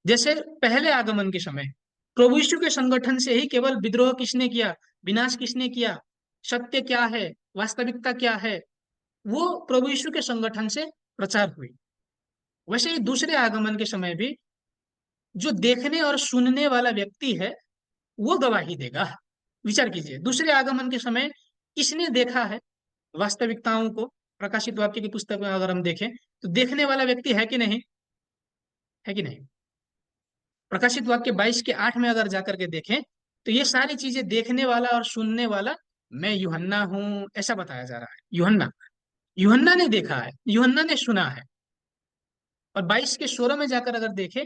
जैसे पहले आगमन के समय प्रभु यीशु के संगठन से ही केवल विद्रोह किसने किया, विनाश किसने किया, सत्य क्या है, वास्तविकता क्या है, वो प्रभु यीशु के संगठन से प्रचार हुई। वैसे ही दूसरे आगमन के समय भी जो देखने और सुनने वाला व्यक्ति है, वो गवाही देगा। विचार कीजिए, दूसरे आगमन के समय किसने देखा है वास्तविकताओं को? प्रकाशित वाक्य की पुस्तक में अगर हम देखें, तो देखने वाला व्यक्ति है कि नहीं? है कि नहीं? प्रकाशित वाक्य 22 के 8 में अगर जाकर के देखें, तो ये सारी चीजें देखने वाला और सुनने वाला मैं यूहन्ना हूं, ऐसा बताया जा रहा है। यूहन्ना, यूहन्ना ने देखा है, यूहन्ना ने सुना है। और 22 के 16 में जाकर अगर देखें,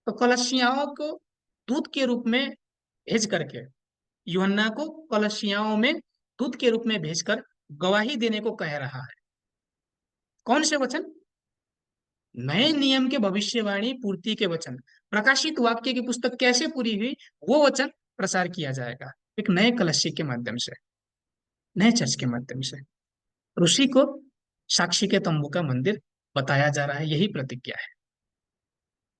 तो कलसियाओं को दूत के रूप में भेज करके, यूहन्ना को कलसियाओं में दूत के रूप में भेजकर गवाही देने को कह रहा है। कौन से वचन? नए नियम के भविष्यवाणी पूर्ति के वचन। प्रकाशित वाक्य की पुस्तक कैसे पूरी हुई, वो वचन प्रसार किया जाएगा एक नए कलशी के माध्यम से, नए चर्च के माध्यम से। और उसी को साक्षी के तंबू का मंदिर बताया जा रहा है, यही प्रतिज्ञा है।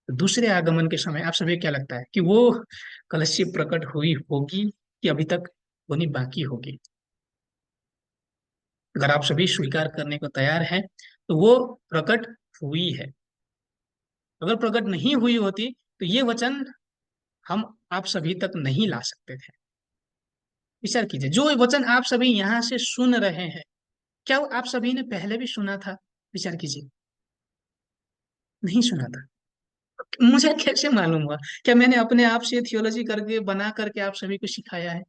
तो दूसरे आगमन के समय आप सभी क्या लगता है कि वो कलशी प्रकट हुई होगी कि अभी तक होनी बाकी होगी? अगर आप सभी स्वीकार करने को तैयार हैं, तो वो प्रकट हुई है। अगर प्रकट नहीं हुई होती, तो ये वचन हम आप सभी तक नहीं ला सकते थे। विचार कीजिए, जो वचन आप सभी यहाँ से सुन रहे हैं, क्या वो आप सभी ने पहले भी सुना था? विचार कीजिए, नहीं सुना था। मुझे कैसे मालूम हुआ? क्या मैंने अपने आप से थियोलॉजी करके बना करके आप सभी को सिखाया है?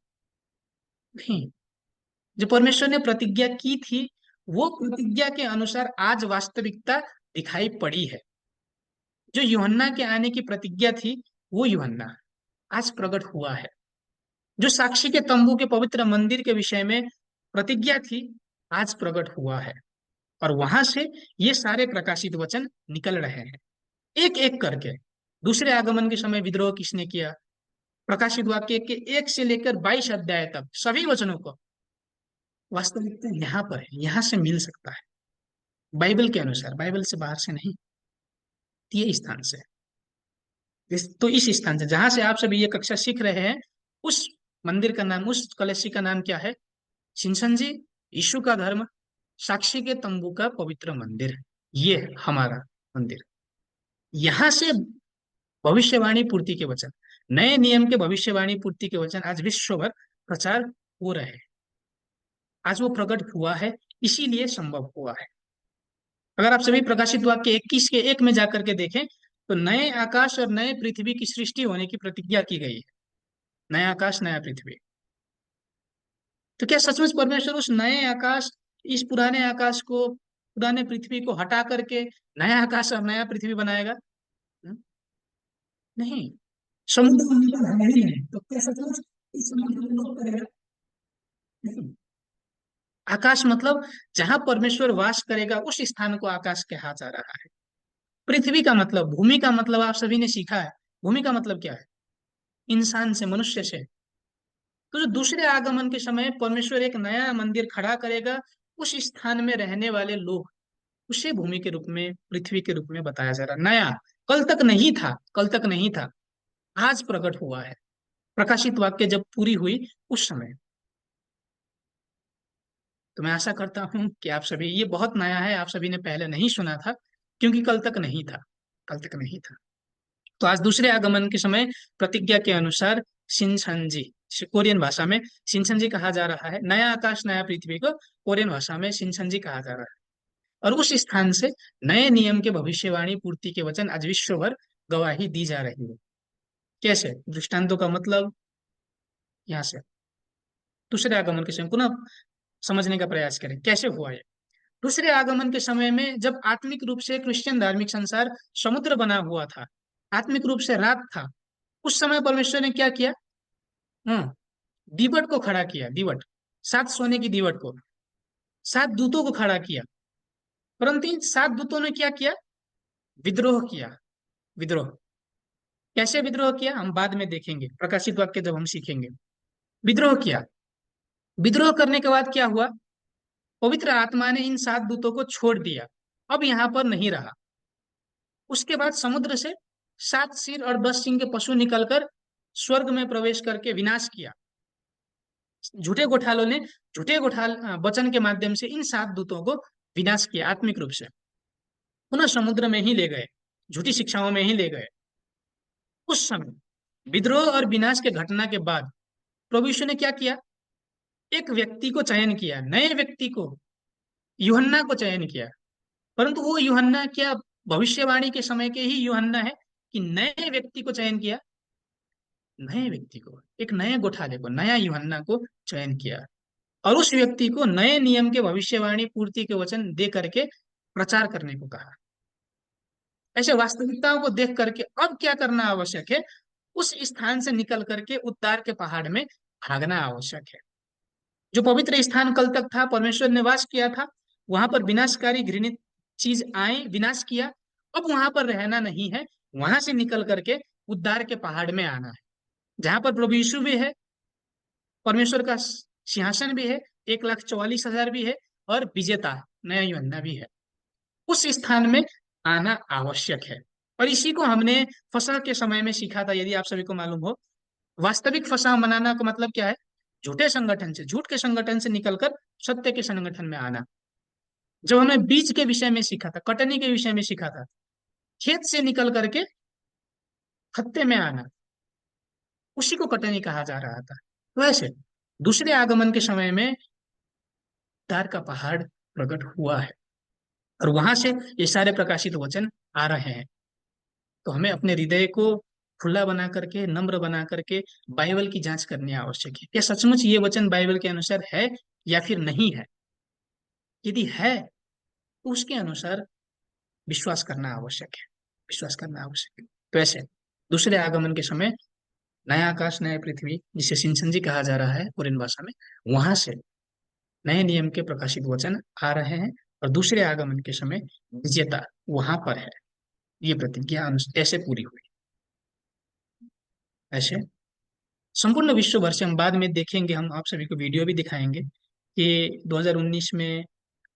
नहीं। जो परमेश्वर ने प्रतिज्ञा की थी, वो प्रतिज्ञा के अनुसार आज वास्तविकता दिखाई पड़ी है। जो यूहन्ना के आने की प्रतिज्ञा थी, वो यूहन्ना आज प्रकट हुआ है। जो साक्षी के तंबू के पवित्र मंदिर के विषय में प्रतिज्ञा थी, आज प्रकट हुआ है। और वहां से ये सारे प्रकाशित वचन निकल रहे हैं, एक एक करके। दूसरे आगमन के समय विद्रोह किसने किया? प्रकाशित वाक्य के 1 से लेकर 22 अध्याय तक सभी वचनों को वास्तविकता यहाँ पर है, यहाँ से मिल सकता है। बाइबल के अनुसार, बाइबल से बाहर से नहीं, ये स्थान से। तो इस स्थान से जहां से आप सभी ये कक्षा सीख रहे हैं, उस मंदिर का नाम, उस कलशी का नाम क्या है? शिनसन जी, यीशु का धर्म, साक्षी के तंबू का पवित्र मंदिर, ये है हमारा मंदिर। यहां से भविष्यवाणी पूर्ति के वचन, नए नियम के भविष्यवाणी पूर्ति के वचन आज विश्व भर प्रचार हो रहे हैं। आज वो प्रकट हुआ है, इसीलिए संभव हुआ है। अगर आप सभी प्रकाशित वाक्य 21 के 1 में जाकर के देखें, तो नए आकाश और नए पृथ्वी की सृष्टि होने की प्रतिज्ञा की गई है। नया आकाश, नया पृथ्वी। तो क्या सचमुच परमेश्वर उस नए आकाश, इस पुराने आकाश को, पुराने पृथ्वी को हटा करके नया आकाश और नया पृथ्वी बनाएगा? हम्म? नहीं। समुद्र मंथन है ही नहीं, तो क्या सचमुच इस समुद्र को लोप करेगा? नहीं। आकाश मतलब जहां परमेश्वर वास करेगा, उस स्थान को आकाश कहा जा रहा है। पृथ्वी का मतलब, भूमि का मतलब आप सभी ने सीखा है। भूमि का मतलब क्या है? इंसान से, मनुष्य से। तो जो दूसरे आगमन के समय परमेश्वर एक नया मंदिर खड़ा करेगा, उस स्थान में रहने वाले लोग, उसे भूमि के रूप में, पृथ्वी के रूप में बताया जा रहा है। नया, कल तक नहीं था, कल तक नहीं था, आज प्रकट हुआ है। प्रकाशित वाक्य जब पूरी हुई उस समय। तो मैं आशा करता हूं कि आप सभी, ये बहुत नया है, आप सभी ने पहले नहीं सुना था, क्योंकि कल तक नहीं था, कल तक नहीं था। तो आज दूसरे आगमन के समय प्रतिज्ञा के अनुसार शिनसंजी, कोरियन भाषा में शिनसंजी कहा जा रहा है। नया आकाश नया पृथ्वी को कोरियन भाषा में शिनसंजी कहा जा रहा है। और उस स्थान से नए नियम के भविष्यवाणी पूर्ति के वचन आज विश्व भर गवाही दी जा रही है। कैसे? दृष्टांतों का मतलब यहाँ से दूसरे आगमन के समय पुनः समझने का प्रयास करें, कैसे हुआ ये। दूसरे आगमन के समय में जब आत्मिक रूप से क्रिश्चियन धार्मिक संसार समुद्र बना हुआ था, आत्मिक रूप से रात था, उस समय परमेश्वर ने क्या किया? हाँ, दीवट को खड़ा किया, दीवट, सात सोने की दीवट को, सात दूतों को खड़ा किया। परंतु इन सात दूतों ने क्या किया? विद्रोह किया। विद्रोह, कैसे विद्रोह किया हम बाद में देखेंगे, प्रकाशित वाक्य जब हम सीखेंगे। विद्रोह किया। विद्रोह करने के बाद क्या हुआ? पवित्र आत्मा ने इन सात दूतों को छोड़ दिया, अब यहाँ पर नहीं रहा। उसके बाद समुद्र से सात सिर और 10 सिंह के पशु निकलकर स्वर्ग में प्रवेश करके विनाश किया। झूठे गोठालों ने झूठे गोठाल वचन के माध्यम से इन सात दूतों को विनाश किया, आत्मिक रूप से पुनः समुद्र में ही ले गए, झूठी शिक्षाओं में ही ले गए। उस समय विद्रोह और विनाश के घटना के बाद प्रभु यीशु ने क्या किया? एक व्यक्ति को चयन किया, नए व्यक्ति को, यूहन्ना को चयन किया। परंतु वो यूहन्ना क्या भविष्यवाणी के समय के ही यूहन्ना है, कि नए व्यक्ति को चयन किया? नए व्यक्ति को, एक नए गोठाले को, नया यूहन्ना को चयन किया, और उस व्यक्ति को नए नियम के भविष्यवाणी पूर्ति के वचन दे करके प्रचार करने को कहा। ऐसे वास्तविकताओं को देख करके अब क्या करना आवश्यक है? उस स्थान से निकल करके उद्धार के पहाड़ में भागना आवश्यक है। जो पवित्र स्थान कल तक था, परमेश्वर ने वास किया था, वहां पर विनाशकारी घृणित चीज आए, विनाश किया। अब वहां पर रहना नहीं है, वहां से निकल करके उद्धार के पहाड़ में आना है, जहां पर प्रभु यीशु भी है, परमेश्वर का सिंहासन भी है, 1,44,000 भी है, और विजेता नया यूहन्ना भी है। उस स्थान में आना आवश्यक है। और इसी को हमने फसह के समय में सीखा था, यदि आप सभी को मालूम हो। वास्तविक फसह मनाना का मतलब क्या है? झूठे संगठन से, झूठ के संगठन से निकलकर सत्य के संगठन में आना। जब हमने बीज के विषय में सीखा था, कटनी के विषय में सीखा था, खेत से निकल करके खत्ते में आना, उसी को कटनी कहा जा रहा था। तो ऐसे दूसरे आगमन के समय में उद्धार का पहाड़ प्रकट हुआ है, और वहां से ये सारे प्रकाशित वचन आ रहे हैं। तो हमें अपने हृदय को खुला बना करके, नम्र बना करके बाइबल की जांच करनी आवश्यक है। क्या सचमुच ये वचन बाइबल के अनुसार है या फिर नहीं है? यदि है तो उसके अनुसार विश्वास करना आवश्यक है, विश्वास करना आवश्यक है। तो ऐसे दूसरे आगमन के समय नया आकाश नया पृथ्वी, जिसे सिंचन जी कहा जा रहा है कुरियन भाषा में, वहां से नए नियम के प्रकाशित वचन आ रहे हैं। और दूसरे आगमन के समय विजेता वहां पर है। ये प्रतिज्ञा ऐसे पूरी हुई। ऐसे संपूर्ण विश्व भर से हम बाद में देखेंगे, हम आप सभी को वीडियो भी दिखाएंगे कि 2019 में,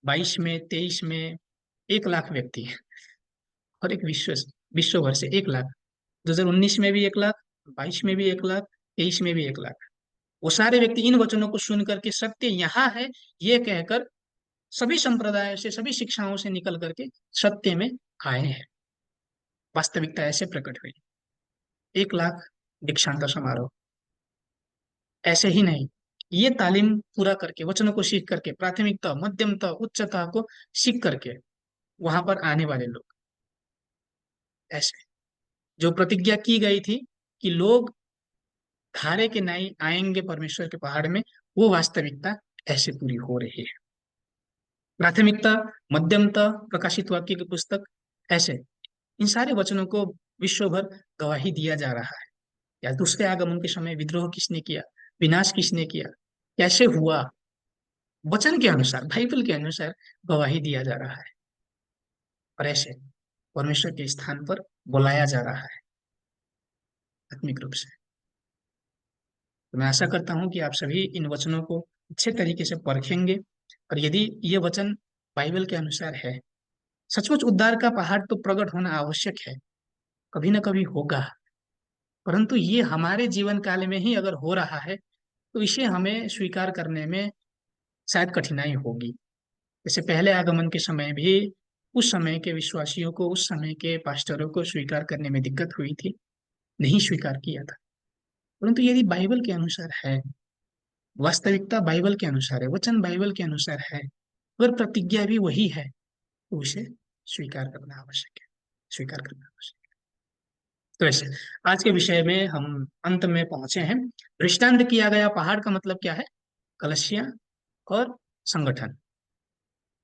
22 में, 23 में 1 लाख व्यक्ति हैं। और एक विश्व भर से 1 लाख, 2019 में भी 1 लाख, 22 में भी 1 लाख, 23 में भी 1 लाख, वो सारे व्यक्ति इन वचनों को सुन करके सत्य यहाँ है ये कहकर सभी संप्रदायों से, सभी शिक्षाओं से निकल करके सत्य में आए हैं। वास्तविकता ऐसे प्रकट हुई। 1 लाख दीक्षांत समारोह। ऐसे ही नहीं, ये तालीम पूरा करके, वचनों को सीख करके, प्राथमिकता, मध्यमता, उच्चता को सीख करके वहां पर आने वाले लोग, ऐसे जो प्रतिज्ञा की गई थी कि लोग खारे के नाई आएंगे परमेश्वर के पहाड़ में, वो वास्तविकता ऐसे पूरी हो रही है। प्राथमिकता, मध्यमता, प्रकाशित वाक्य की पुस्तक, ऐसे इन सारे वचनों को विश्व भर गवाही दिया जा रहा है। या दूसरे आगमन के समय विद्रोह किसने किया, विनाश किसने किया, कैसे हुआ, वचन के अनुसार, बाइबल के अनुसार गवाही दिया जा रहा है। और ऐसे परमेश्वर के स्थान पर बुलाया जा रहा है आत्मिक रूप से। तो मैं आशा करता हूँ कि आप सभी इन वचनों को अच्छे तरीके से परखेंगे, और यदि ये वचन बाइबल के अनुसार है, सचमुच उद्धार का पहाड़ तो प्रकट होना आवश्यक है, कभी ना कभी होगा। परंतु ये हमारे जीवन काल में ही अगर हो रहा है, तो इसे हमें स्वीकार करने में शायद कठिनाई होगी। जैसे पहले आगमन के समय भी उस समय के विश्वासियों को, उस समय के पास्टरों को स्वीकार करने में दिक्कत हुई थी, नहीं स्वीकार किया था। परंतु यदि बाइबल के अनुसार है, वास्तविकता बाइबल के अनुसार है, वचन बाइबल के अनुसार है, अगर प्रतिज्ञा भी वही है, तो उसे स्वीकार करना आवश्यक है, स्वीकार करना आवश्यक है। तो ऐसे आज के विषय में हम अंत में पहुंचे हैं। दृष्टांत किया गया पहाड़ का मतलब क्या है? कलशिया और संगठन।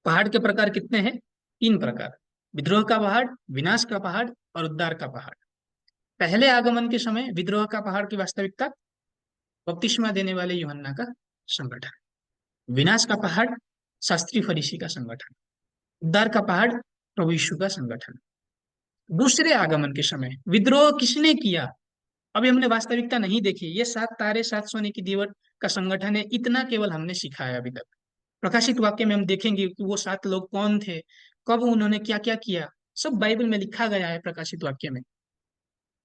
पहाड़ के प्रकार कितने हैं? 3 प्रकार: विद्रोह का पहाड़, विनाश का पहाड़ और उद्धार का पहाड़। पहले आगमन के समय विद्रोह का पहाड़ की वास्तविकता बपतिस्मा देने वाले यूहन्ना का संगठन। विनाश का पहाड़ शास्त्री फरीसी का संगठन। उद्धार का पहाड़ प्रभु यीशु का संगठन। दूसरे आगमन के समय विद्रोह किसने किया? अभी हमने वास्तविकता नहीं देखी। ये 7 तारे 7 सोने की दीवट का संगठन है, इतना केवल हमने सीखा है अभी तक। प्रकाशित वाक्य में हम देखेंगे कि वो 7 लोग कौन थे, कब उन्होंने क्या क्या किया, सब बाइबल में लिखा गया है प्रकाशित वाक्य में।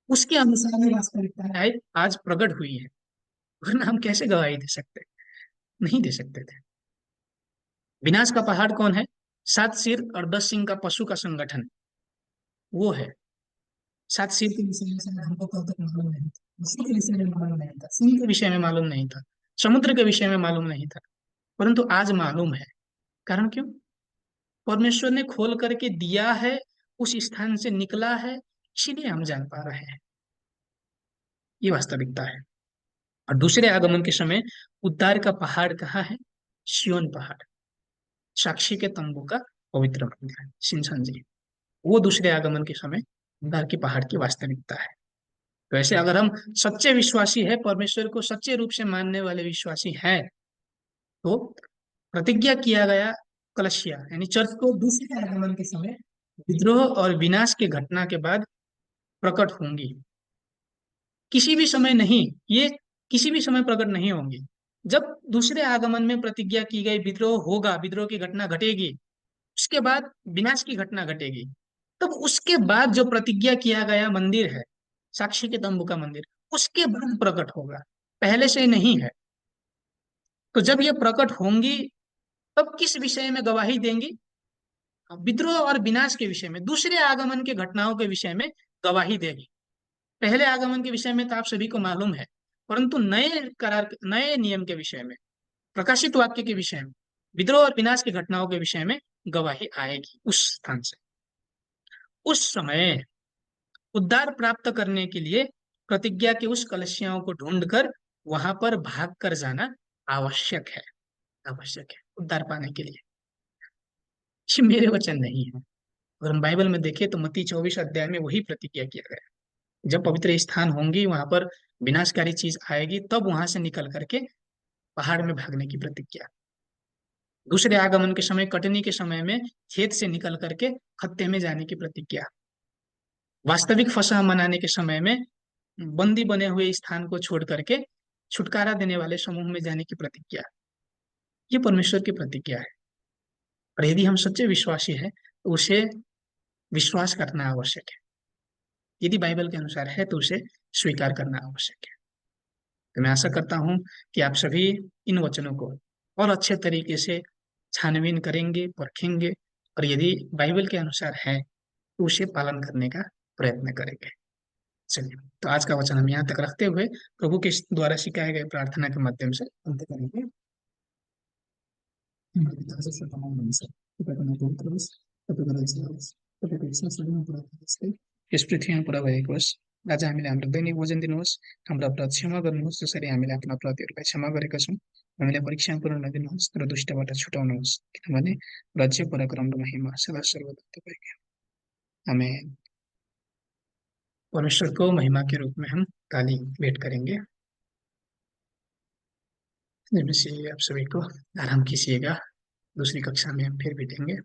उसके अनुसार ही वास्तविकता है आज प्रकट हुई है, वरना हम कैसे गवाही दे सकते? नहीं दे सकते थे। विनाश का पहाड़ कौन है? 7 सिर और 10 सिंग का पशु का संगठन, वो है। 7 सिर के विषय में शायद हमको कल तक मालूम नहीं था, उसी के विषय में मालूम नहीं था, सिंह के विषय में मालूम नहीं था, समुद्र के विषय में मालूम नहीं था, परंतु आज मालूम है। कारण क्यों? परमेश्वर ने खोल करके दिया है, उस स्थान से निकला है, इसीलिए हम जान पा रहे हैं। ये वास्तविकता है। और दूसरे आगमन के समय उद्धार का पहाड़ कहाँ है? सिय्योन पहाड़, साक्षी के तंबू का पवित्र मंदिर, सिंसन जी। वो दूसरे आगमन के समय उद्धार के पहाड़ की वास्तविकता है। तो ऐसे अगर हम सच्चे विश्वासी है, परमेश्वर को सच्चे रूप से मानने वाले विश्वासी हैं, तो प्रतिज्ञा किया गया कलशिया यानी चर्च को दूसरे आगमन के समय विद्रोह और विनाश की घटना के बाद प्रकट होंगी। किसी भी समय नहीं, ये किसी भी समय प्रकट नहीं होंगी। जब दूसरे आगमन में प्रतिज्ञा की गई विद्रोह होगा, विद्रोह की घटना घटेगी, उसके बाद विनाश की घटना घटेगी, तब उसके बाद जो प्रतिज्ञा किया गया मंदिर है, साक्षी के तंबू का मंदिर, उसके बाद प्रकट होगा, पहले से नहीं है। तो जब ये प्रकट होंगी, तब किस विषय में गवाही देंगी? विद्रोह और विनाश के विषय में, दूसरे आगमन के घटनाओं के विषय में गवाही देगी। पहले आगमन के विषय में तो आप सभी को मालूम है, परंतु नए करार, नए नियम के विषय में, प्रकाशित वाक्य के विषय में, विद्रोह और विनाश की घटनाओं के विषय में गवाही आएगी उस स्थान से। उस समय उद्धार प्राप्त करने के लिए प्रतिज्ञा के उस कलशियाओं को ढूंढकर वहां पर भाग कर जाना आवश्यक है, आवश्यक है उद्धार पाने के लिए। ये मेरे वचन नहीं है। अगर हम बाइबल में देखें तो मत्ती 24 अध्याय में वही प्रतिज्ञा किया गया है। जब पवित्र स्थान होंगी, वहां पर विनाशकारी चीज आएगी, तब वहां से निकल करके पहाड़ में भागने की प्रतिज्ञा। दूसरे आगमन के समय, कटनी के समय में खेत से निकल करके खत्ते में जाने की प्रतिज्ञा। वास्तविक फसह मनाने के समय में बंदी बने हुए स्थान को छोड़ करके छुटकारा देने वाले समूह में जाने की प्रतिज्ञा। ये परमेश्वर की प्रतिज्ञा है, और यदि हम सच्चे विश्वासी हैं, तो उसे विश्वास करना आवश्यक है। यदि बाइबल के अनुसार है, तो उसे स्वीकार करना आवश्यक है। तो मैं आशा करता हूं कि आप सभी इन वचनों को और अच्छे तरीके से छानबीन करेंगे, परखेंगे, और यदि बाइबल के अनुसार है, तो उसे पालन करने का प्रयत्न करेंगे। चलिए, तो आज का वचन हम यहाँ तक रखते हुए प्रभु के द्वारा सिखाए गए प्रार्थना के माध्यम से अंत करेंगे। हमारे पिता से तमाम मनसे पिता पवित्र बस तपाईँको राज्य आओस्, तपाईँको इच्छा स्वर्गमा पूरा जस्तै यस पृथ्वीमा पूरा भएको होस्। आज हामीले हाम्रो दैनिक भोजन दिनुहोस्, हाम्रो अपराध क्षमा गर्नुहोस् जसरी हामीले आफ्ना अपराधीहरूलाई क्षमा गरेका छौँ। हामीलाई परीक्षामा पुर्याउन नदिनुहोस् तर दुष्टबाट छुटाउनुहोस्, किनभने राज्य पराक्रम र महिमा सदा सर्वदा तपाईँकै हो। आमेन। परमेश्वर को महिमा के रूप में हम ताली भेंट करेंगे। जिनमें से आप सभी को आराम कीजिएगा। दूसरी कक्षा में हम फिर भेटेंगे।